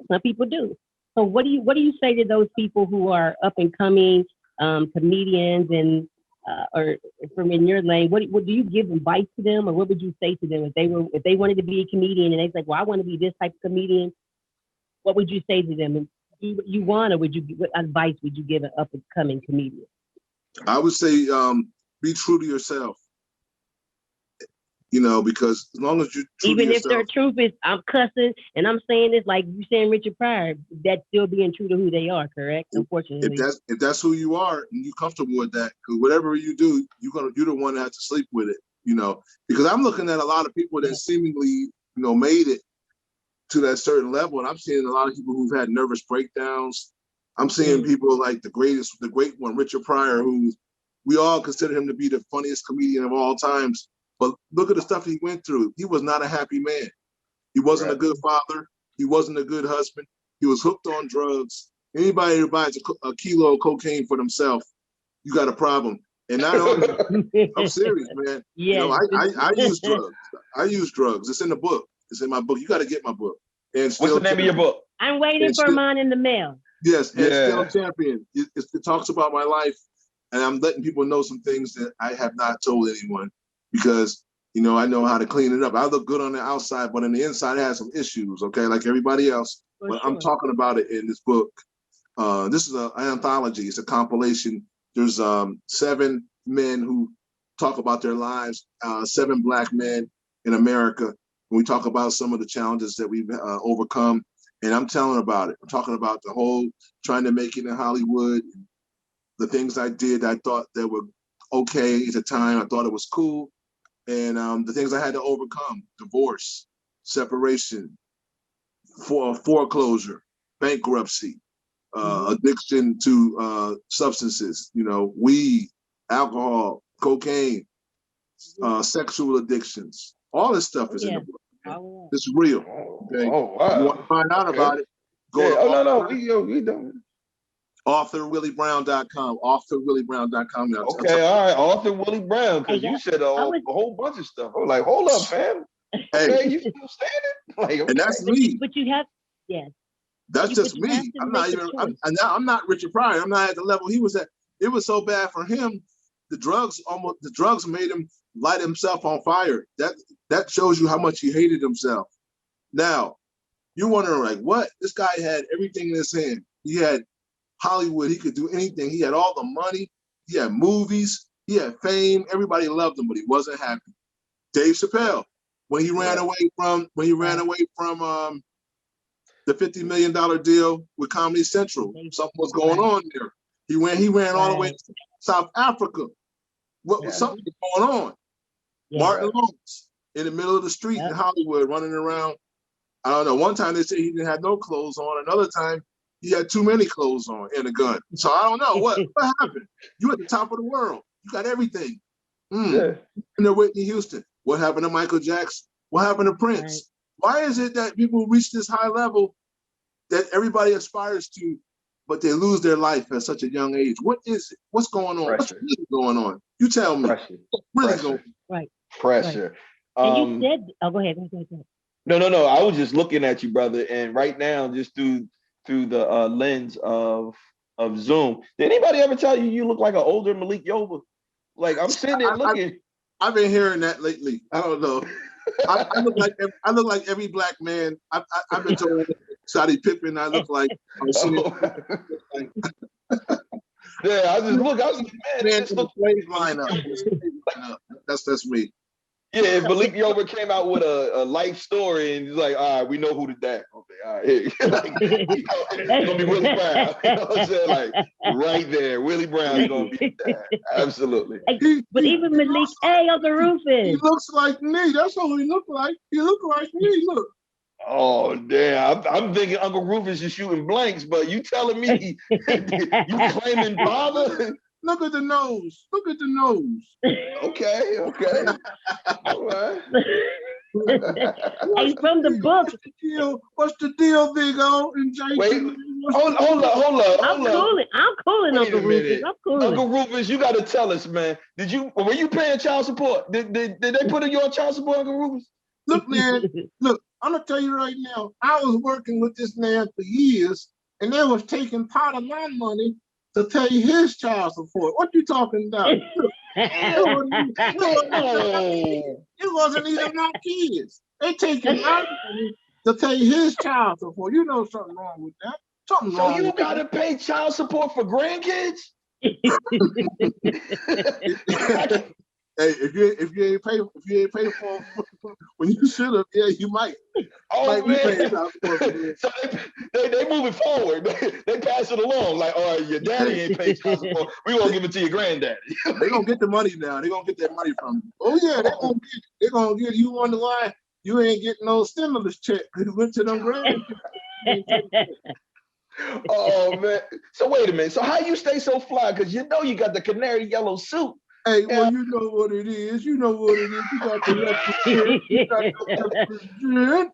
Some people do. So what do you say to those people who are up and coming comedians and or from in your lane? What do you give advice to them, or what would you say to them if they wanted to be a comedian and they like, well, I want to be this type of comedian? What would you say to them? And what advice would you give an up and coming comedian? I would say be true to yourself. Because as long as you even if their truth is I'm cussing and I'm saying this like you saying Richard Pryor, that's still being true to who they are, correct? Unfortunately, if that's who you are and you're comfortable with that, because whatever you do, you're the one that has to sleep with it. Because I'm looking at a lot of people that seemingly made it to that certain level. And I'm seeing a lot of people who've had nervous breakdowns. I'm seeing people like the great one, Richard Pryor, who we all consider him to be the funniest comedian of all times. But look at the stuff he went through. He was not a happy man. He wasn't a good father. He wasn't a good husband. He was hooked on drugs. Anybody who buys a kilo of cocaine for themselves, you got a problem. And not only, I'm serious, man. Yeah. You know, I use drugs. I use drugs. It's in the book. It's in my book. You got to get my book. And what's the name of your book? I'm waiting for mine in the mail. Yes, and Still Champion. It talks about my life, and I'm letting people know some things that I have not told anyone because, you know, I know how to clean it up. I look good on the outside, but on the inside, I have some issues, okay, like everybody else. But I'm talking about it in this book. This is an anthology. It's a compilation. There's 7 men who talk about their lives, 7 Black men in America. And we talk about some of the challenges that we've overcome. And I'm telling about it. I'm talking about the whole trying to make it in Hollywood, the things I did, I thought that were okay at the time. I thought it was cool. And the things I had to overcome: divorce, separation, foreclosure, bankruptcy, addiction to substances, you know, weed, alcohol, cocaine, sexual addictions. All this stuff is in the book. Oh, it's real. Okay? Oh, wow. You want to find out about it? Go to we don't. AuthorWillieBrown.com. AuthorWillieBrown.com. Okay, all right. Author Willie Brown, because you said a whole bunch of stuff. I was like, hold up, fam. Okay, you still standing? Like, okay. And that's me. But you have, yes. That's just me. I'm not even. I'm not Richard Pryor. I'm not at the level he was at. It was so bad for him. The drugs made him light himself on fire. That shows you how much he hated himself. Now, you're wondering, like, what? This guy had everything in his hand. He had Hollywood. He could do anything. He had all the money. He had movies. He had fame. Everybody loved him, but he wasn't happy. Dave Chappelle, when he ran away from the $50 million deal with Comedy Central, something was going on there. He ran all the way to South Africa. Something was going on? Martin Lawrence in the middle of the street in Hollywood, running around. I don't know. One time they said he didn't have no clothes on. Another time he had too many clothes on and a gun. So I don't know what happened. You at the top of the world. You got everything. And then Whitney Houston. What happened to Michael Jackson? What happened to Prince? Right. Why is it that people reach this high level that everybody aspires to, but they lose their life at such a young age? What is it? What's going on? What's really going on? You tell me. Pressure. And you said, go ahead. No. I was just looking at you, brother, and right now, just through the lens of Zoom. Did anybody ever tell you look like an older Malik Yoba? Like, I'm sitting there looking. I've been hearing that lately. I don't know. I look like every Black man. I've been told Scottie Pippen. I look like. Yeah, I just look. I was like, man, this looks lineup. That's me. Yeah, if Malik Yoba came out with a life story and he's like, all right, we know who the dad. Okay, all right, here. Like, it's gonna be Willie Brown. You know what I'm saying? Like, right there, Willie Brown is gonna be the dad. Absolutely. But even Malik Uncle Rufus. He looks like me. That's what he look like. He look like me. Look. Oh damn! I'm thinking Uncle Rufus is shooting blanks, but you telling me you claiming father? Look at the nose. Look at the nose. Okay. All right. He's from the book. What's the deal, Big O and Jason? Wait, hold up. I'm cooling, Uncle Rufus. I'm cooling. Uncle Rufus, you got to tell us, man. Were you paying child support? Did they put in your child support, Uncle Rufus? Look, man. Look, I'm gonna tell you right now. I was working with this man for years, and they was taking part of my money to pay his child support. What you talking about? It wasn't even my kids. They taking my money to pay his child support. You know something wrong with that. Something wrong. So you gotta pay child support for grandkids? Hey, if you ain't pay for when you should have, yeah, you might. Oh man! So they moving forward. They pass it along. Like, all right, your daddy ain't paid child support. We gonna give it to your granddaddy. They gonna get the money now. They gonna get that money from you. Oh yeah, they gonna get. You wonder why you ain't getting no stimulus check. You went to them grants. Oh man. So wait a minute. So how you stay so fly? Because you know you got the canary yellow suit. Hey, well, you know what it is. You know what it is. You got the represent. You got the represent.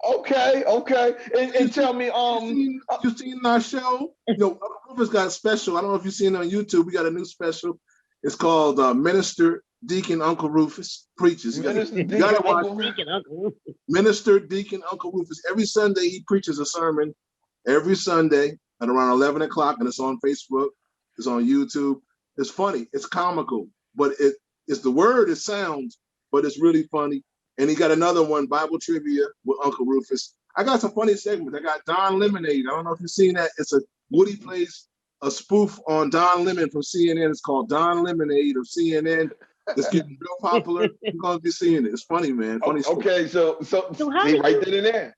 Okay. And tell me, you seen our show? Rufus got a special. I don't know if you've seen it on YouTube. We got a new special. It's called Minister Deacon Uncle Rufus Preaches. You gotta watch Minister Deacon Uncle Rufus. Every Sunday he preaches a sermon. Every Sunday at around 11 o'clock, and it's on Facebook. It's on YouTube. It's funny. It's comical, but it's the word. It sounds, but it's really funny. And he got another one, Bible Trivia with Uncle Rufus. I got some funny segments. I got Don Lemonade. I don't know if you've seen that. It's a Woody plays a spoof on Don Lemon from CNN. It's called Don Lemonade of CNN. It's getting real popular. You're gonna be seeing it. It's funny, man. Funny okay, so how see right then and there.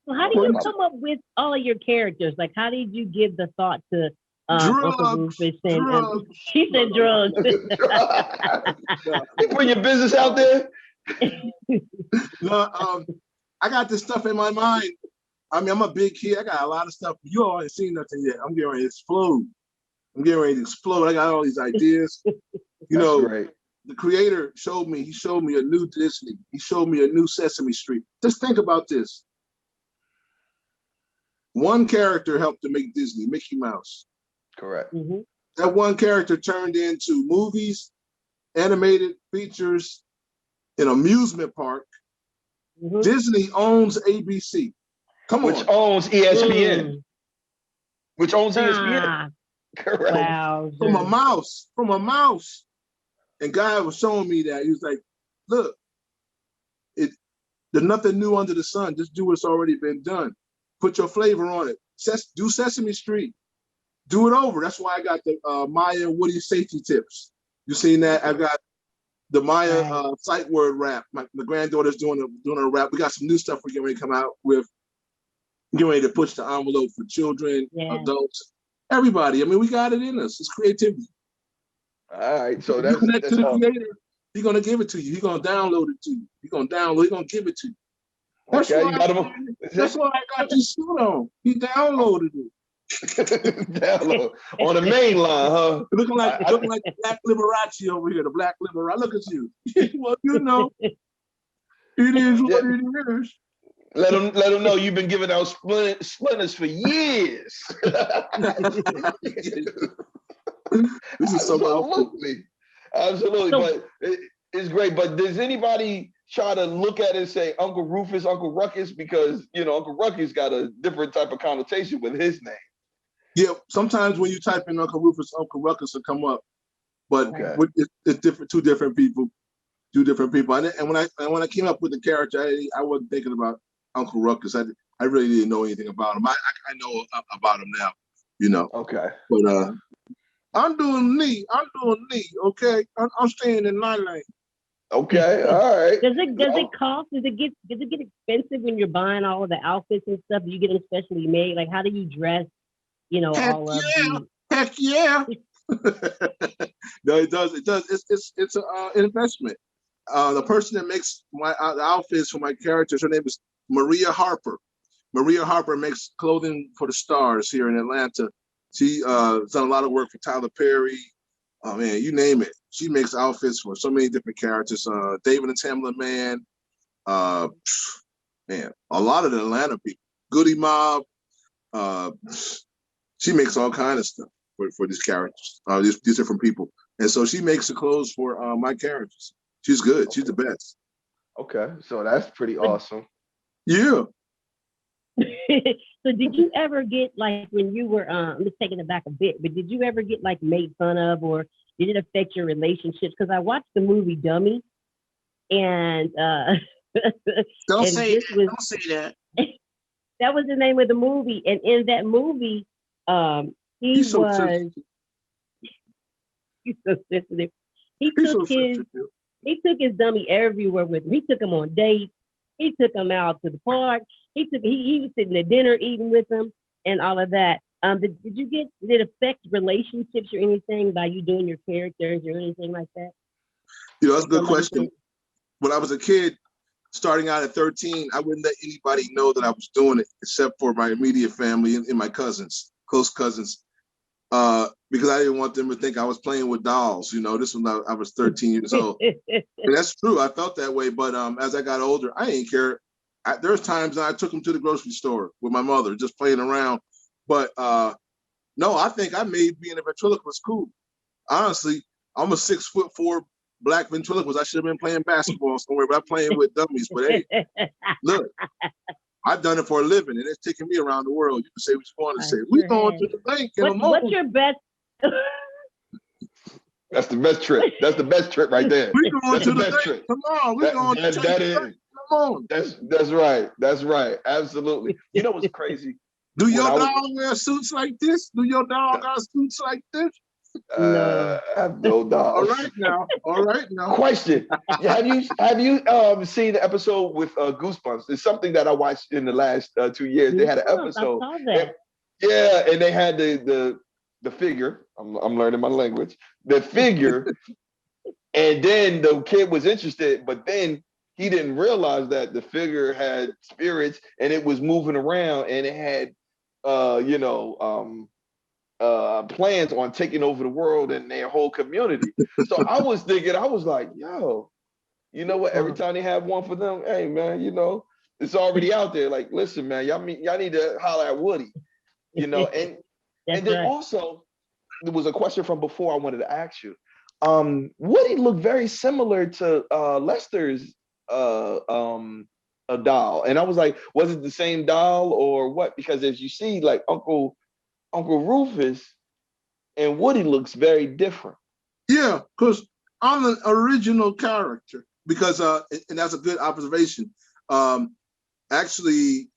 So how do you come up with all of your characters? Like, how did you give the thought to Uncle Rufus? And she said drugs. You put your business out there. No, I got this stuff in my mind. I mean, I'm a big kid. I got a lot of stuff. You all ain't seen nothing yet. I'm getting ready to explode. I got all these ideas. Great. The creator showed me. He showed me a new Disney. He showed me a new Sesame Street. Just think about this. One character helped to make Disney, Mickey Mouse. Correct. Mm-hmm. That one character turned into movies, animated features, an amusement park. Mm-hmm. Disney owns ABC. Which owns ESPN. Which owns ESPN. Correct. Wow. From a mouse. And guy was showing me that. He was like, look, there's nothing new under the sun. Just do what's already been done. Put your flavor on it. Do Sesame Street. Do it over. That's why I got the Maya and Woody safety tips. You seen that? I got the Maya sight word rap. My granddaughter's doing a rap. We got some new stuff we're getting ready to come out with. Getting ready to push the envelope for children, adults, everybody. I mean, we got it in us. It's creativity. All right. So that's connect to the creator. He's gonna give it to you. He's gonna download it to you. He's gonna give it to you. That's why I got this suit on. He downloaded it. Download on the main line, huh? Looking like the Black Liberace over here. The Black Liberace. Look at you. Well, it is what it is. Let them know you've been giving out splinters for years. This is absolutely. But it's great. But does anybody try to look at it and say Uncle Rufus, Uncle Ruckus? Because Uncle Ruckus got a different type of connotation with his name. Yeah, sometimes when you type in Uncle Rufus, Uncle Ruckus will come up, but it's different. Two different people. And when I came up with the character, I wasn't thinking about Uncle Ruckus. I really didn't know anything about him. I know about him now, Okay. But I'm doing me. Okay, I'm staying in my lane. Okay, all right. Does it cost? Does it get expensive when you're buying all of the outfits and stuff? Do you get them specially made? Like, how do you dress? Heck yeah. No, it does. It's an investment. The person that makes my outfits for my characters, her name is Maria Harper. Maria Harper makes clothing for the stars here in Atlanta. She has done a lot of work for Tyler Perry. Oh man, you name it. She makes outfits for so many different characters. David and Tamla Man. Man, a lot of the Atlanta people. Goody Mob. She makes all kinds of stuff for these characters, these different people. And so she makes the clothes for my characters. She's good. Okay. She's the best. Okay, so that's pretty awesome. Yeah. So did you ever get, like, when you were, I'm just taking it back a bit, but did you ever get, like, made fun of, or did it affect your relationships? Because I watched the movie Dummy, and don't say that. That was the name of the movie, and in that movie, he's so sensitive. He took his dummy everywhere with him. He took him on dates. He took him out to the park. He was sitting at dinner eating with him and all of that. Did it affect relationships or anything by you doing your characters or anything like that? That's a good question. When I was a kid, starting out at 13, I wouldn't let anybody know that I was doing it except for my immediate family and my cousins, close cousins, because I didn't want them to think I was playing with dolls. This was I was 13 years old. And that's true. I felt that way. But as I got older, I didn't care. There's times I took them to the grocery store with my mother, just playing around. But no, I think I made being a ventriloquist cool. Honestly, I'm a 6'4" black ventriloquist. I should have been playing basketball somewhere, but I'm playing with dummies. But hey, look, I've done it for a living, and it's taking me around the world. You can say what you want to say. We're going to the bank in a moment. What's your best? That's the best trip. That's the best trip right there. We're going That's to the the best bank. trip. Come on, we're going to that is. Come on. That's right. That's right. Absolutely. You know what's crazy? Do your dog wear suits like this? Do your dog got suits like this? I have no dogs. All right now. Question: Have you seen the episode with Goosebumps? It's something that I watched in the last 2 years. They had an episode. I saw that. And they had the figure. I'm learning my language. The figure, and then the kid was interested, but then he didn't realize that the figure had spirits and it was moving around and it had plans on taking over the world and their whole community. So I was like, yo, you know what? Every time they have one for them, hey man, it's already out there. Like, listen, man, y'all need to holler at Woody, and then also there was a question from before I wanted to ask you. Woody looked very similar to Lester's a doll, and I was like, was it the same doll or what? Because as you see, like Uncle Rufus and Woody looks very different. Yeah, because I'm an original character. Because and that's a good observation. Actually,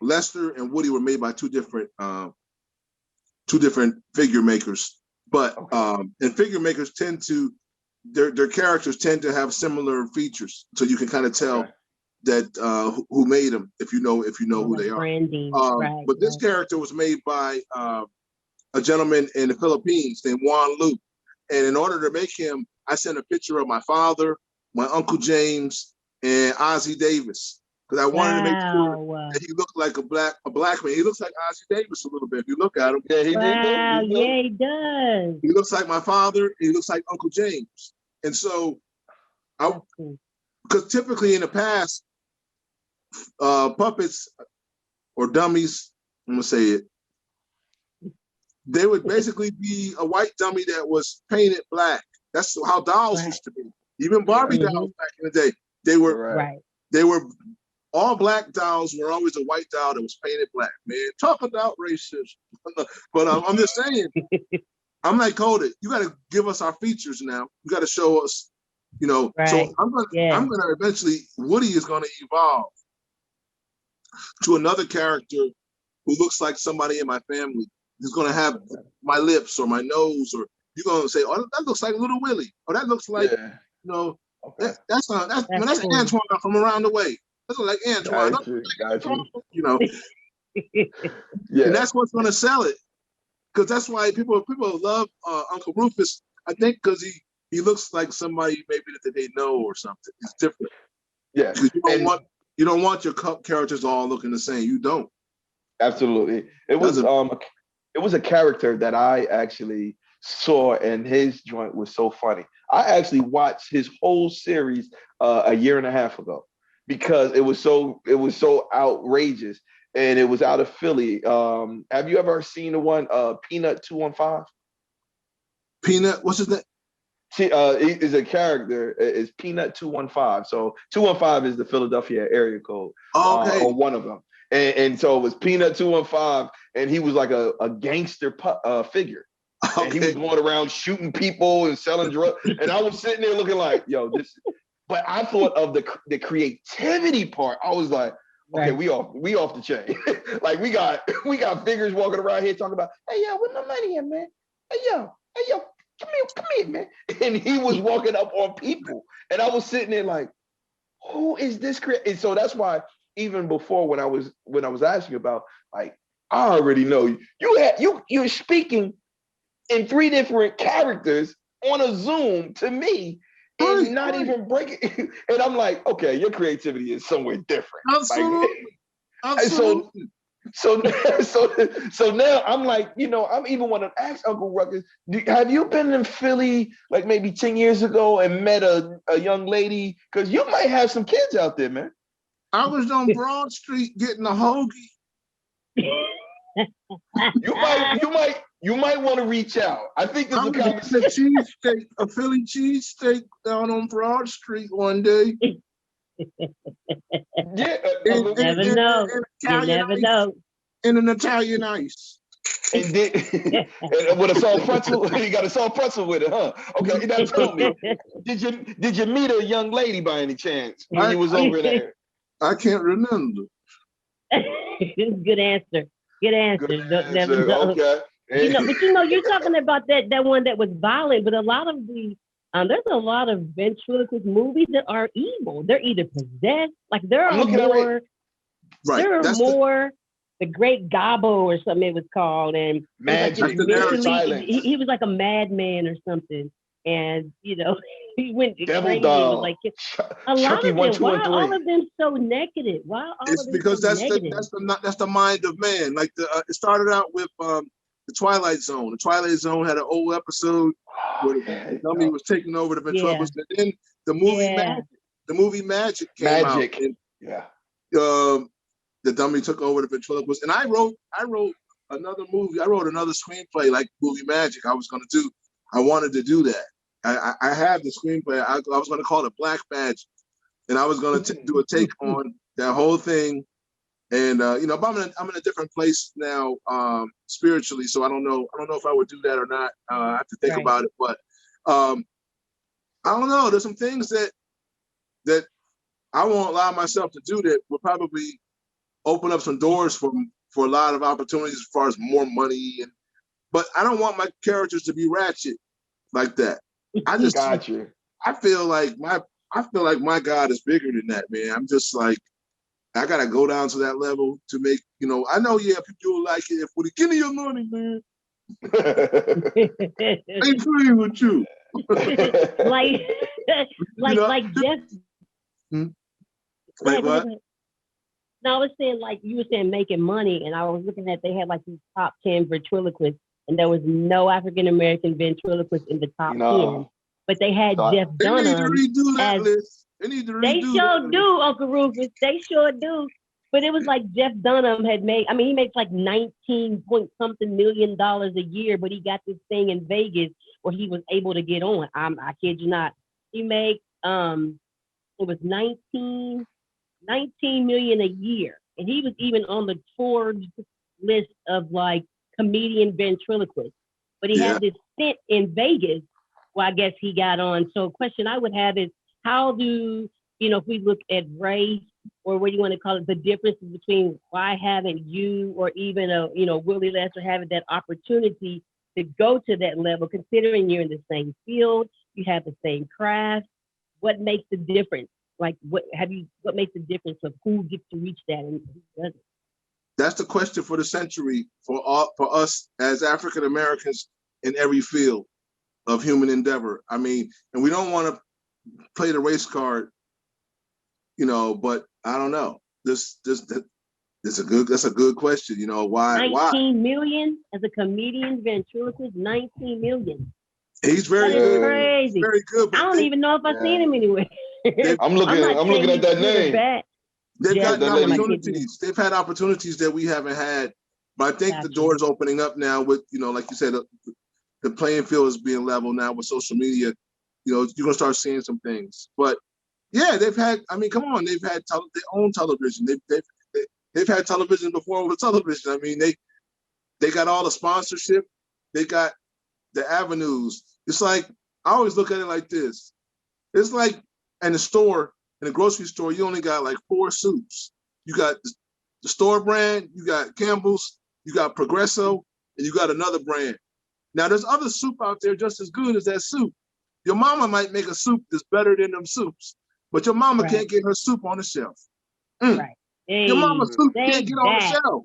Lester and Woody were made by two different figure makers. But and figure makers tend to their characters tend to have similar features, so you can kind of tell that who made them if you know who they are. Branding, but this character was made by a gentleman in the Philippines named Juan Lu, and in order to make him, I sent a picture of my father, my Uncle James, and Ozzie Davis, because I wanted to make sure that he looked like a black man. He looks like Ozzie Davis a little bit. If you look at him, he does. He looks like my father. He looks like Uncle James, and so because typically in the past, puppets or dummies, I'm gonna say it, they would basically be a white dummy that was painted black. That's how dolls used to be. Even Barbie dolls back in the day, they were all black dolls were always a white doll that was painted black. Man, talk about racism. But I'm just saying, I'm like, Cody, you got to give us our features now. You got to show us, So I'm gonna eventually, Woody is gonna evolve to another character who looks like somebody in my family. He's gonna have my lips or my nose, or you're gonna say, "Oh, that looks like Little Willie," or that looks like, that's Antoine from around the way. That's like Antoine. Got you. And that's what's gonna sell it, because that's why people love Uncle Rufus. I think because he looks like somebody maybe that they know or something. It's different. Yeah, you don't want your characters all looking the same. You don't. Absolutely. It was a character that I actually saw, and his joint was so funny. I actually watched his whole series a year and a half ago because it was so outrageous, and it was out of Philly. Have you ever seen the one Peanut 215? Peanut, what's his name? He is a character. It's Peanut 215. So 215 is the Philadelphia area code. On one of them. And so it was Peanut 215, and he was like a gangster figure. Okay. And he was going around shooting people and selling drugs. And I was sitting there looking like, yo, this. But I thought of the creativity part. I was like, okay, we off the chain. Like we got figures walking around here talking about, hey yo, where's my money at, man? Hey yo, come here, man. And he was walking up on people, and I was sitting there like, who is this? And so that's why. Even before when I was asking about, like, I already know you're speaking in 3 different characters on a Zoom to me and not even break it. And I'm like, okay, your creativity is somewhere different. Absolutely. Like, Absolutely. So now I'm like, I'm even want to ask Uncle Ruckus, have you been in Philly like maybe 10 years ago and met a young lady? Because you might have some kids out there, man. I was on Broad Street getting a hoagie. You might want to reach out. I think there's I a was conversation. a Philly cheesesteak down on Broad Street one day. Yeah, You never know. You never know. In an Italian ice. And then and with a soft pretzel, you got a soft pretzel with it, huh? Okay, now tell me, did you meet a young lady by any chance when you was over there? I can't remember. Good answer. Good answer. Never know. Okay. But you're talking about that one that was violent, but a lot of the there's a lot of ventriloquist movies that are evil. They're either possessed, like there are more. Right. There are more. The Great Gobbo or something it was called, and Magic. He was like a madman or something, and he went Devil crazy. Dog. Like a lot of them. Why are all of them so negative? Why are all it's of them because so that's negative? that's the mind of man. Like it started out with the Twilight Zone. The Twilight Zone had an old episode where the dummy was taking over the ventriloquist, and then the movie Magic came out. And, the dummy took over the ventriloquist, and I wrote another movie. I wrote another screenplay like movie Magic. I wanted to do that. I had the screenplay. I was going to call it Black Magic, and I was going to do a take on that whole thing. And but I'm in a different place now spiritually, so I don't know if I would do that or not. I have to think about it, but I don't know. There's some things that I won't allow myself to do that will probably open up some doors for a lot of opportunities as far as more money, but I don't want my characters to be ratchet like that. I just got you. I feel like my God is bigger than that, man. I'm just like, I gotta go down to that level to make, I know, people will like it. If give me your money, man. I ain't playing with you. like Jeff. Like what? No, I was saying, like you were saying, making money, and I was looking at, they had like these top 10 ventriloquists, and there was no African American ventriloquist in the top 10. But they had Jeff Dunham. They need to redo that list. They sure do, Uncle Rufus. They sure do. But it was like Jeff Dunham had made. I mean, he makes like 19 point something million dollars a year, but he got this thing in Vegas where he was able to get on. I kid you not. He makes it was 19 million a year, and he was even on the Forbes list of like comedian ventriloquist. But he had this stint in Vegas. Well, I guess he got on. So, a question I would have is, how do if we look at race, or what do you want to call it, the differences between why haven't you or even Willie Lester having that opportunity to go to that level, considering you're in the same field, you have the same craft? What makes the difference? Like, what makes the difference of who gets to reach that and who doesn't? That's the question for the century for us as African Americans in every field of human endeavor. I mean, and we don't want to play the race card, but I don't know. That's a good question. Why? 19 million as a comedian ventriloquist, 19 million. He's very good. Crazy. Very good. I don't even know if I've seen him anywhere. I'm looking at that name. They've got opportunities. They've had opportunities that we haven't had. But I think the door's opening up now with, like you said, the playing field is being leveled now with social media. You're gonna start seeing some things. But yeah, they've had. I mean, come on, they've had their own television. They've had television before with television. I mean, they got all the sponsorship. They got the avenues. It's like, I always look at it like this. It's like in the grocery store, you only got like 4 soups. You got the store brand, you got Campbell's, you got Progresso, and you got another brand. Now there's other soup out there just as good as that soup. Your mama might make a soup that's better than them soups, but your mama can't get her soup on the shelf. Right. Hey, your mama's soup can't get on the shelf.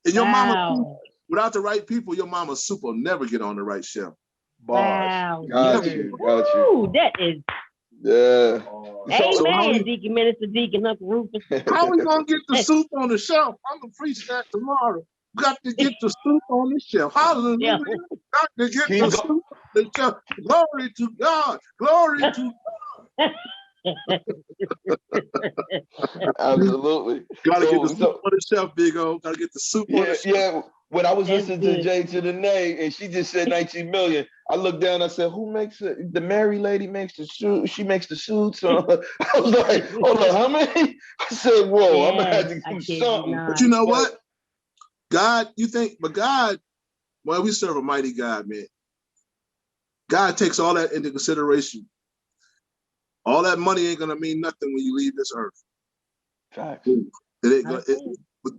And your mama soup, without the right people, your mama's soup will never get on the right shelf. Got you. Ooh, that is Yeah. Amen, Deacon Minister, Deacon Uncle Rufus. How we gonna get the soup on the shelf? I'm gonna preach that tomorrow. Got to get the soup on the shelf. Hallelujah. Got to get the soup on the shelf. Glory to God. Glory to God. Absolutely. Gotta get the soup on the shelf, Big O. Gotta get the soup on the shelf. Yeah. When I was listening to Jay to Tanae and she just said 19 million, I looked down, I said, who makes it? The Mary lady makes the suit. She makes the suits. I was like, hold on, how many? I said, whoa, I'm gonna have to do something. But you know what? God, well, we serve a mighty God, man. God takes all that into consideration. All that money ain't gonna mean nothing when you leave this earth. Facts.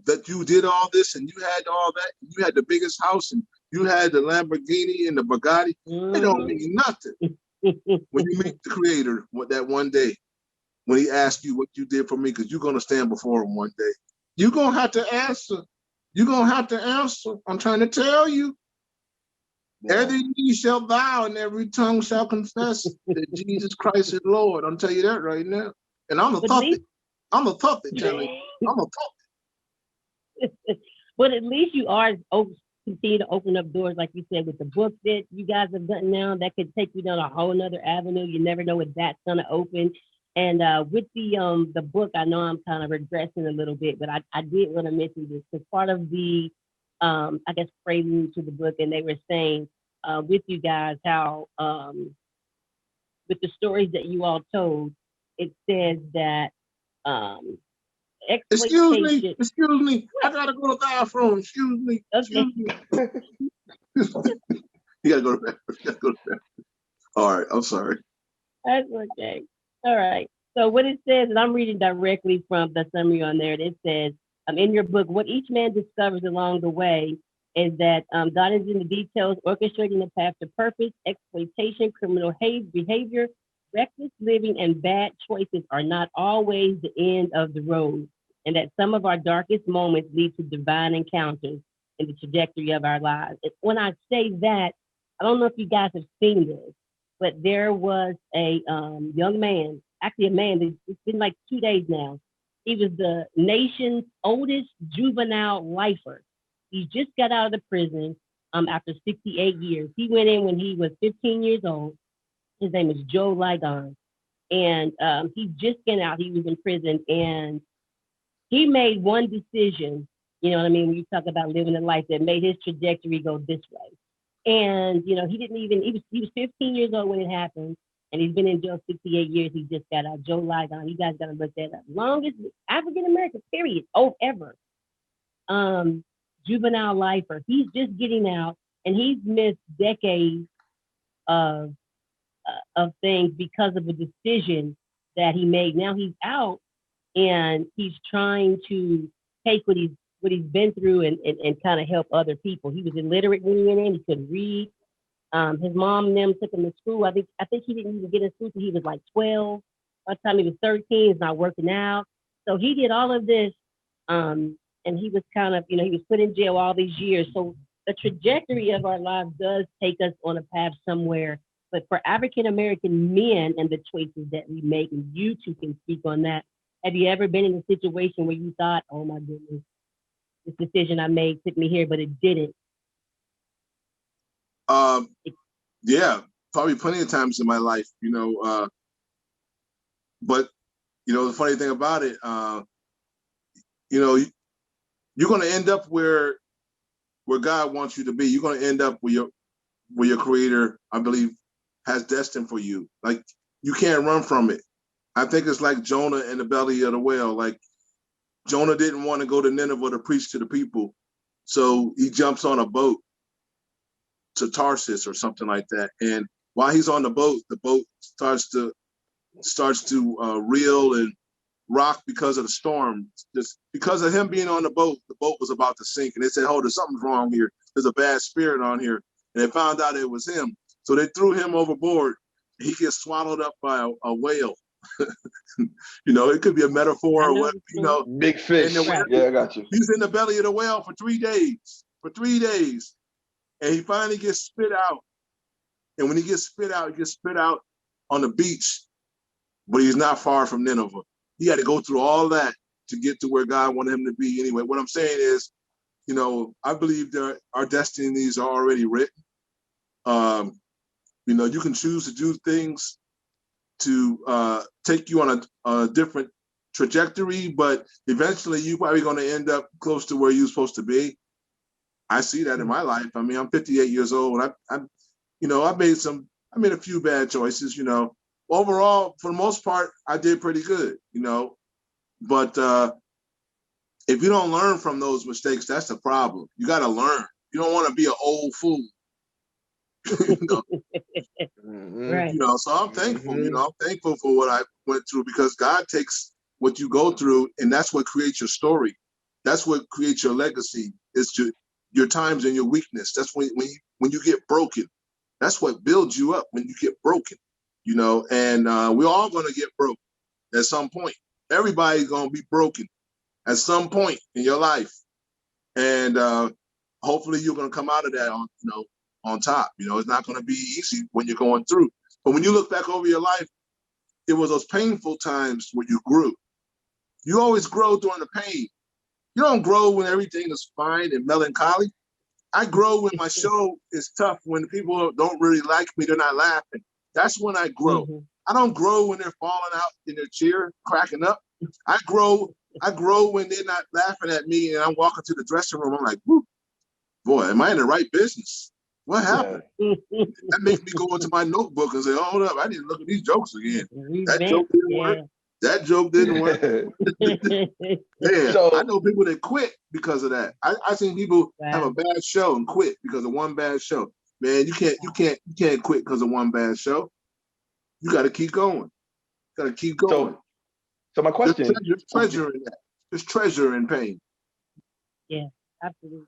That you did all this and you had all that, you had the biggest house and you had the Lamborghini and the Bugatti. It don't mean nothing when you meet the Creator that one day, when He asks you what you did for me, because you're gonna stand before Him one day. You're gonna have to answer. You're gonna have to answer. I'm trying to tell you. Every knee shall bow and every tongue shall confess that Jesus Christ is Lord. I'll tell you that right now. And I'm a puppet. I'm a puppet, telling you. I'm a puppet. But at least you are continue to open up doors, like you said, with the book that you guys have done now. That could take you down a whole nother avenue. You never know what that's gonna open. And with the book, I know I'm kind of regressing a little bit, but I did want to mention this because part of the I guess prelude to the book, and they were saying with you guys how with the stories that you all told, it says that exploitation. Excuse me. I gotta go to the bathroom. Excuse me. Okay. You gotta go to the bathroom. All right, I'm sorry. That's okay. All right. So what it says, and I'm reading directly from the summary on there, it says, in your book, what each man discovers along the way is that God is in the details, orchestrating the path to purpose, exploitation, criminal behavior, reckless living, and bad choices are not always the end of the road, and that some of our darkest moments lead to divine encounters in the trajectory of our lives. When I say that, I don't know if you guys have seen this, but there was a young man, actually a man, it's been like 2 days now. He was the nation's oldest juvenile lifer. He just got out of the prison after 68 years. He went in when he was 15 years old. His name is Joe Ligon. And he just got out, he was in prison, and he made one decision, you know what I mean, when you talk about living a life that made his trajectory go this way. And, you know, he was 15 years old when it happened, and he's been in jail 68 years. He just got out. Joe Ligon, you guys got to look that up. Longest African-American, period, ever. Juvenile lifer. He's just getting out, and he's missed decades of things because of a decision that he made. Now he's out, and he's trying to take what he's been through and kind of help other people. He was illiterate when he went in. He couldn't read. His mom and them took him to school. I think he didn't even get in school until he was like 12. By the time he was 13, he's not working out. So he did all of this, and he was kind of, you know, he was put in jail all these years. So the trajectory of our lives does take us on a path somewhere. But for African-American men and the choices that we make, and you two can speak on that, have you ever been in a situation where you thought, oh my goodness, this decision I made took me here, but it didn't? Yeah, probably plenty of times in my life, you know. But you know, the funny thing about it, you know, you're going to end up where God wants you to be. You're going to end up where your Creator, I believe, has destined for you. Like, you can't run from it. I think it's like Jonah in the belly of the whale. Like, Jonah didn't want to go to Nineveh to preach to the people, so he jumps on a boat to Tarsus or something like that. And while he's on the boat starts to reel and rock because of the storm. Just because of him being on the boat was about to sink. And they said, "Oh, there's something wrong here. There's a bad spirit on here." And they found out it was him. So they threw him overboard. He gets swallowed up by a whale. You know, it could be a metaphor or what, you know. Big fish. Yeah, I got you. He's in the belly of the whale for 3 days. And he finally gets spit out. And when he gets spit out on the beach. but he's not far from Nineveh. He had to go through all that to get to where God wanted him to be. Anyway, what I'm saying is, you know, I believe our destinies are already written. You know, you can choose to do things to take you on a different trajectory, but eventually you're probably going to end up close to where you're supposed to be. I see that in my life. I mean, I'm 58 years old, and you know, I made a few bad choices. You know, overall, for the most part, I did pretty good. You know, but if you don't learn from those mistakes, that's the problem. You got to learn. You don't want to be an old fool. You know? Right. You know, so I'm thankful. You know, I'm thankful for what I went through, because God takes what you go through, and that's what creates your story. That's what creates your legacy. It's your times and your weakness. That's when you get broken. That's what builds you up, when you get broken. You know, and we're all going to get broken at some point. Everybody's going to be broken at some point in your life, and hopefully you're going to come out of that on top. You know, it's not going to be easy when you're going through. But when you look back over your life, it was those painful times where you grew. You always grow during the pain. You don't grow when everything is fine and melancholy. I grow when my show is tough, when people don't really like me, they're not laughing. That's when I grow. I don't grow when they're falling out in their chair, cracking up. I grow when they're not laughing at me and I'm walking to the dressing room. I'm like, whoo, boy, am I in the right business? What happened? That makes me go into my notebook and say, hold up, I need to look at these jokes again. That joke didn't work. That joke didn't work. Yeah, so, I know people that quit because of that. I seen people have a bad show and quit because of one bad show. Man, you can't quit because of one bad show. You got to keep going. Got to keep going. So my question: there's treasure in that. There's treasure in pain. Yeah, absolutely.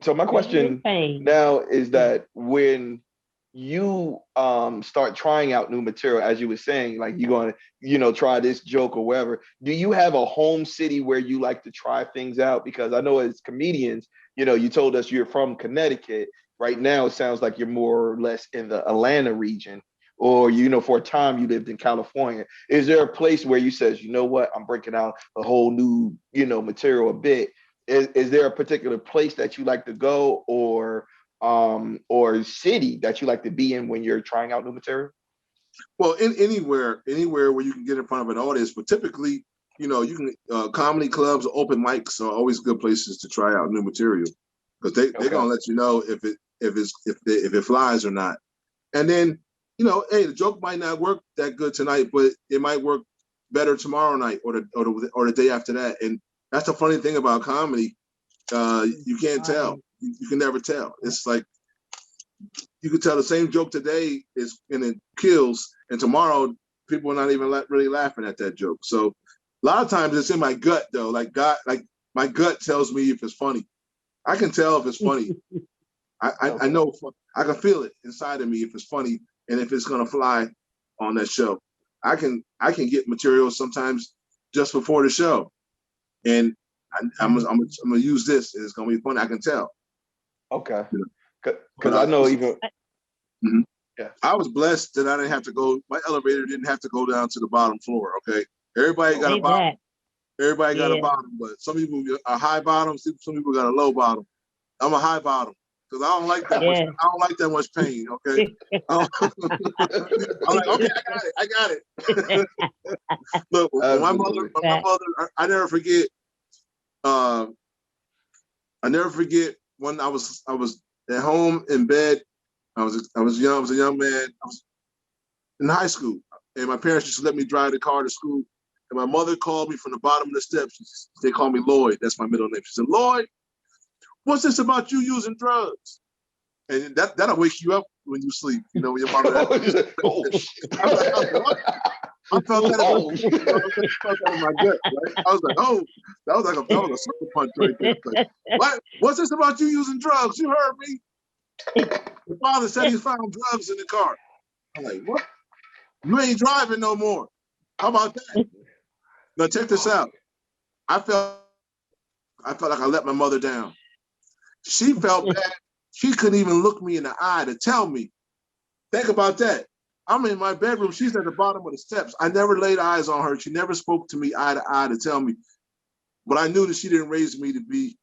So my question now is that when you start trying out new material, as you were saying, like you're going to, you know, try this joke or whatever, do you have a home city where you like to try things out? Because I know as comedians, you know, you told us you're from Connecticut. Right now, it sounds like you're more or less in the Atlanta region, or, you know, for a time you lived in California. Is there a place where you says, you know what, I'm breaking out a whole new, you know, material a bit? Is there a particular place that you like to go, or city that you like to be in when you're trying out new material? Well, anywhere where you can get in front of an audience, but typically, you know, you can comedy clubs, open mics are always good places to try out new material, because they're gonna let you know if it flies or not. And then, you know, hey, the joke might not work that good tonight, but it might work better tomorrow night or the day after that. And that's the funny thing about comedy. You can't tell. You can never tell. It's like you could tell the same joke today and it kills, and tomorrow people are not even really laughing at that joke. So a lot of times it's in my gut though. Like my gut tells me if it's funny. I can tell if it's funny. I know, I can feel it inside of me if it's funny and if it's gonna fly on that show. I can get material sometimes just before the show, and I'm gonna use this, and it's gonna be funny. I can tell. Okay. Because I know even. Yeah. I was blessed that I didn't have to go. My elevator didn't have to go down to the bottom floor. Okay. Everybody got a bottom. Everybody got a bottom, but some people are high bottom. Some people got a low bottom. I'm a high bottom because I don't like that much. I don't like that much pain. Okay. I'm like, okay, I got it. Look, my mother, I never forget. I never forget when I was at home in bed. I was young. I was a young man. I was in high school, and my parents used to let me drive the car to school. And my mother called me from the bottom of the steps. They call me Lloyd. That's my middle name. She said, "Lloyd, what's this about you using drugs?" And that'll wake you up when you sleep. You know, when your mother. I felt that in my gut. Right? I was like, "Oh, that was a sucker punch right there." Like, what? What's this about you using drugs? You heard me. The father said he found drugs in the car. I'm like, what? You ain't driving no more. How about that? Now check this out. I felt like I let my mother down. She felt bad. She couldn't even look me in the eye to tell me. Think about that. I'm in my bedroom. She's at the bottom of the steps. I never laid eyes on her. She never spoke to me eye to eye to tell me. But I knew that she didn't raise me to be,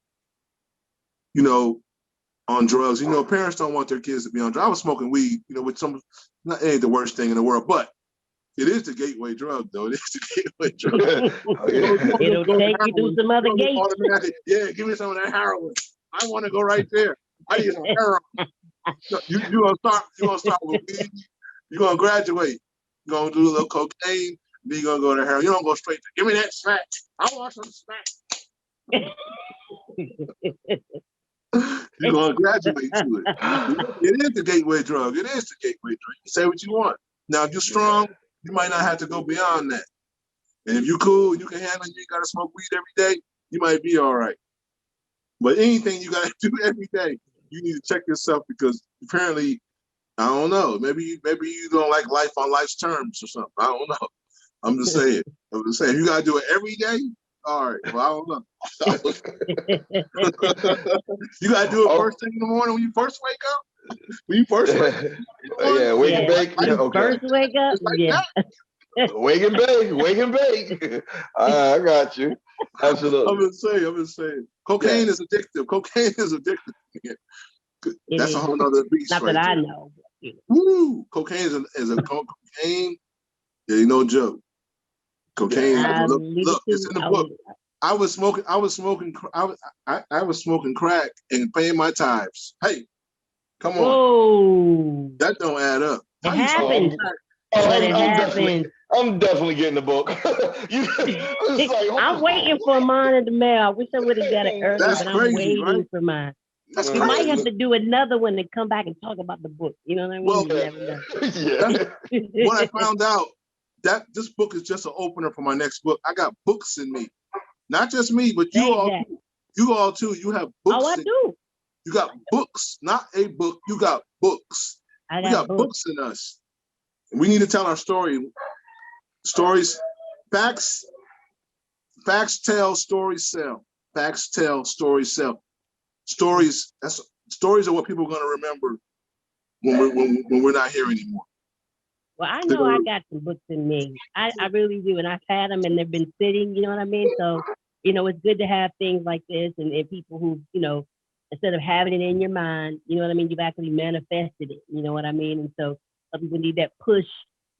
you know, on drugs. You know, parents don't want their kids to be on drugs. I was smoking weed, you know, which it ain't the worst thing in the world, but it is the gateway drug, though. It is the gateway drug. It'll take you through some other gates. Yeah, give me some of that heroin. I want to go right there. I need some heroin. You're gonna start with weed. You're gonna graduate. You're gonna do a little cocaine. Then you're gonna go to heroin. You don't go straight to give me that snack. I want some snack. You're gonna graduate to it. It is the gateway drug. It is the gateway drug. You say what you want. Now, if you're strong, you might not have to go beyond that. And if you're cool, you can handle it, you ain't gotta smoke weed every day, you might be all right. But anything you gotta do every day, you need to check yourself because apparently, I don't know, maybe you don't like life on life's terms or something. I don't know. I'm just saying. You gotta do it every day. All right. Well, I don't know. You gotta do it first thing in the morning when you first wake up. When you first wake up. Yeah, wake and bake. Yeah, okay. First wake up. Yeah. Wake and bake. I got you. Absolutely. I'm just saying. Cocaine is addictive. That's a whole nother beast. Not right that there. I know. Woo! Cocaine is a cocaine. There ain't no joke. Cocaine. Look, it's in the book. I was smoking crack and paying my tithes. Hey, come on. Whoa. That don't add up. It happens. I'm definitely getting the book. I'm waiting for mine in the mail. I wish I would have got it earlier, That's but crazy, I'm waiting right? for mine. That's You crazy. might have to do another one and come back and talk about the book. You know what I mean? Well, You never know. Yeah. When I found out that this book is just an opener for my next book, I got books in me. Not just me, but you all too. You have books. Oh, I do. You got books, not a book. You got books. We got books in us. We need to tell our story. Stories, facts tell, stories sell. Facts tell, stories sell. Stories are what people are going to remember when we're not here anymore. Well, I know I got some books in me. I really do, and I've had them, and they've been sitting. You know what I mean? So, it's good to have things like this, and people who, instead of having it in your mind, you know what I mean, you've actually manifested it. You know what I mean? And so, some people need that push,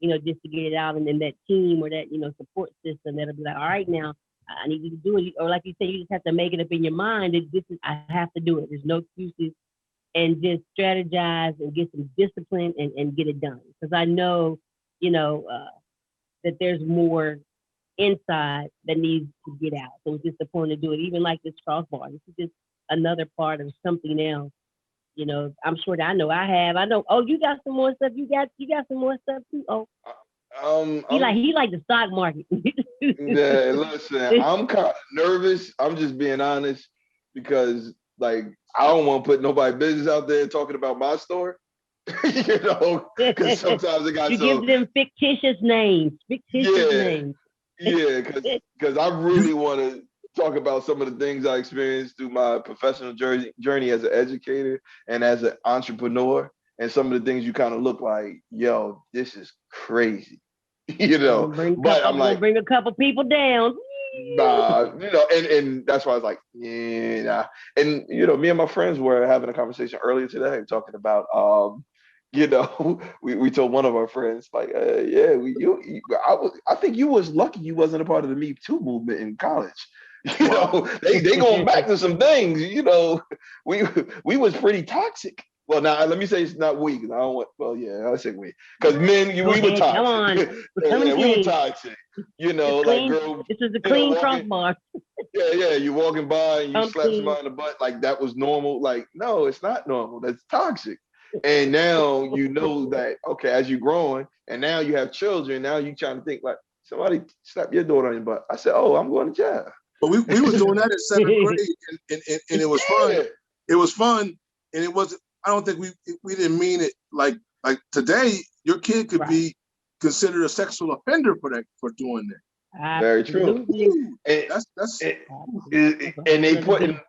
just to get it out, and then that team or that support system that'll be like, all right, now I need you to do it, or like you say, you just have to make it up in your mind that I have to do it. There's no excuses. And just strategize and get some discipline and get it done. Because I know, that there's more inside that needs to get out. So it's just the point to do it. Even like this crossbar, this is just another part of something else. I'm sure that I know. Oh, you got some more stuff. You got some more stuff too. Oh, he like the stock market. Yeah, listen, I'm kind of nervous. I'm just being honest because I don't want to put nobody's business out there talking about my store. Because sometimes it got you give them fictitious names. Yeah, because I really want to talk about some of the things I experienced through my professional journey as an educator and as an entrepreneur, and some of the things you kind of look like, yo, this is crazy, But I'm like, bring a couple people down. Nah, and that's why I was like, yeah, nah. And me and my friends were having a conversation earlier today talking about, we told one of our friends like, I think you was lucky you wasn't a part of the Me Too movement in college. They going back to some things. We was pretty toxic. Well, now let me say it's not we, because I don't want. Well, yeah, I say we, because men, we were toxic. Come on, we were toxic. Girl, this is a clean crossbar. Yeah. You walking by and you slap somebody in the butt, like that was normal. Like, no, it's not normal. That's toxic. And now that as you're growing, and now you have children. Now you trying to think like somebody slap your daughter on your butt. I said, oh, I'm going to jail. But we were doing that in 7th grade, and it was fun. Yeah. It was fun, and it wasn't. I don't think we didn't mean it like today. Your kid could be considered a sexual offender for doing that. Very true. And they put in,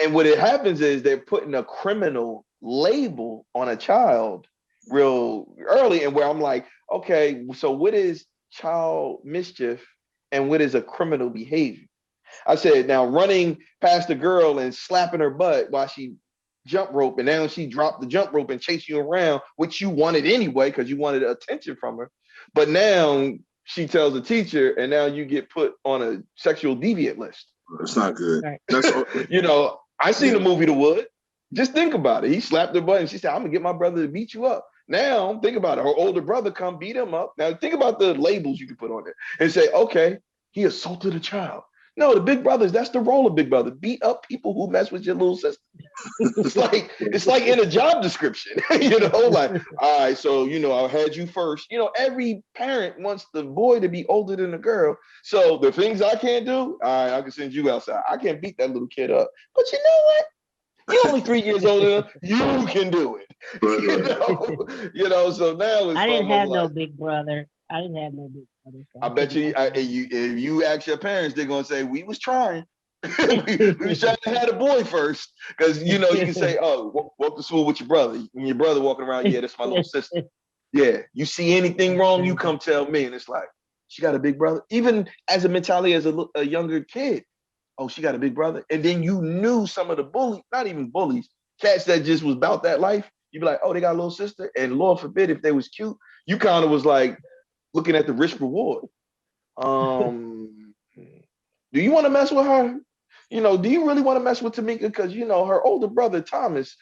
and what it happens is they're putting a criminal label on a child real early, and where I'm like, okay, so what is child mischief and what is a criminal behavior? I said, now running past a girl and slapping her butt while she jump rope, and now she dropped the jump rope and chased you around, which you wanted anyway because you wanted attention from her. But now she tells the teacher, and now you get put on a sexual deviant list. That's not good. Right. That's I seen the movie The Wood. Just think about it. He slapped her butt and she said, I'm gonna get my brother to beat you up. Now think about it. Her older brother come beat him up. Now think about the labels you can put on it and say, okay, he assaulted a child. No, the big brothers, that's the role of big brother. Beat up people who mess with your little sister. It's like in a job description, like, all right, so, I had you first. Every parent wants the boy to be older than the girl. So the things I can't do, all right, I can send you outside. I can't beat that little kid up. But you know what? You're only 3 years older. You can do it. So now it's I didn't have no big brother. So I bet you, if you ask your parents, they're gonna say, we was trying. we was trying to have a boy first. Because you can say, oh, walk to school with your brother. And your brother walking around, yeah, that's my little sister. Yeah. You see anything wrong, you come tell me. And it's like, she got a big brother. Even as a mentality as a younger kid. Oh, she got a big brother. And then you knew some of the bullies, not even bullies, cats that just was about that life. You'd be like, oh, they got a little sister. And Lord forbid, if they was cute, you kind of was like looking at the risk reward. Do you want to mess with her? Do you really want to mess with Tamika? Because, her older brother, Thomas,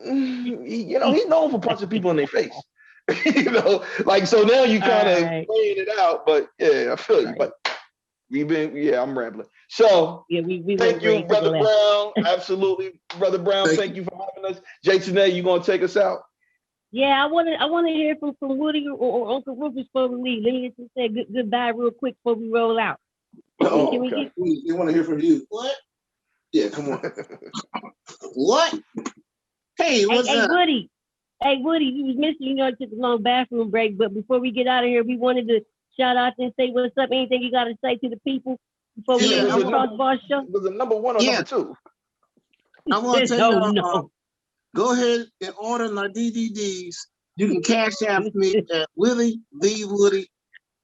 he's known for punching people in their face. So now you kind of playing it out. But yeah, I feel you. But I'm rambling. So thank you, Brother Brown. Absolutely, Brother Brown. Thank you for having us. Tanae, you gonna take us out? Yeah, I want to hear from Woody or Uncle Rufus before we leave. Let me just say goodbye real quick before we roll out. Okay. We want to hear from you. What? Yeah, come on. What? Hey, what's up? Woody. Hey, Woody, you was missing. Took a long bathroom break, but before we get out of here, we wanted to shout out and say what's up. Anything you got to say to the people before we end the KROSS BARZ show? Was it number one or number two? I want to tell you, go ahead and order my DVDs. You can cash out me at Willie V. Woody,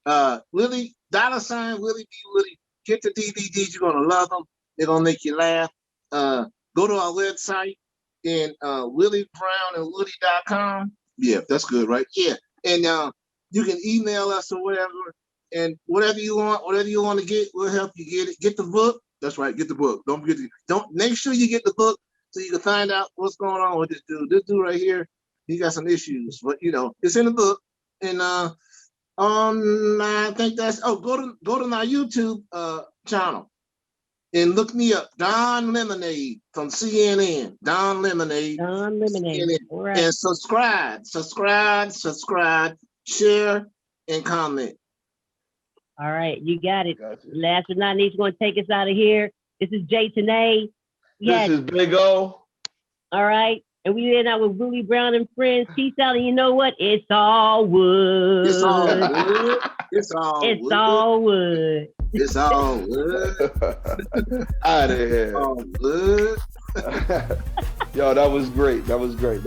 Willie $ Willie V. Woody. Get the DVDs. You're gonna love them. They're gonna make you laugh. Go to our website in WillieBrownandWoody.com. Yeah, that's good, right? Yeah, and you can email us or whatever, and whatever you want to get, we'll help you get it. Get the book. That's right. Get the book. Don't make sure you get the book so you can find out what's going on with this dude. This dude right here, he got some issues, but it's in the book. And I think that's go to my YouTube channel and look me up, Don Lemonade from CNN. Don Lemonade. CNN. All right. And subscribe, share, and comment. All right, you got it. Gotcha. Last but not least, going to take us out of here. This is Tanae. Yes. This is Big O. All right. And we end out with Willie Brown and friends. Peace out. And you know what? It's all wood. It's all wood. It's all wood. It's all wood. It's all wood. Out of here. It's all wood. Yo, that was great. That was great.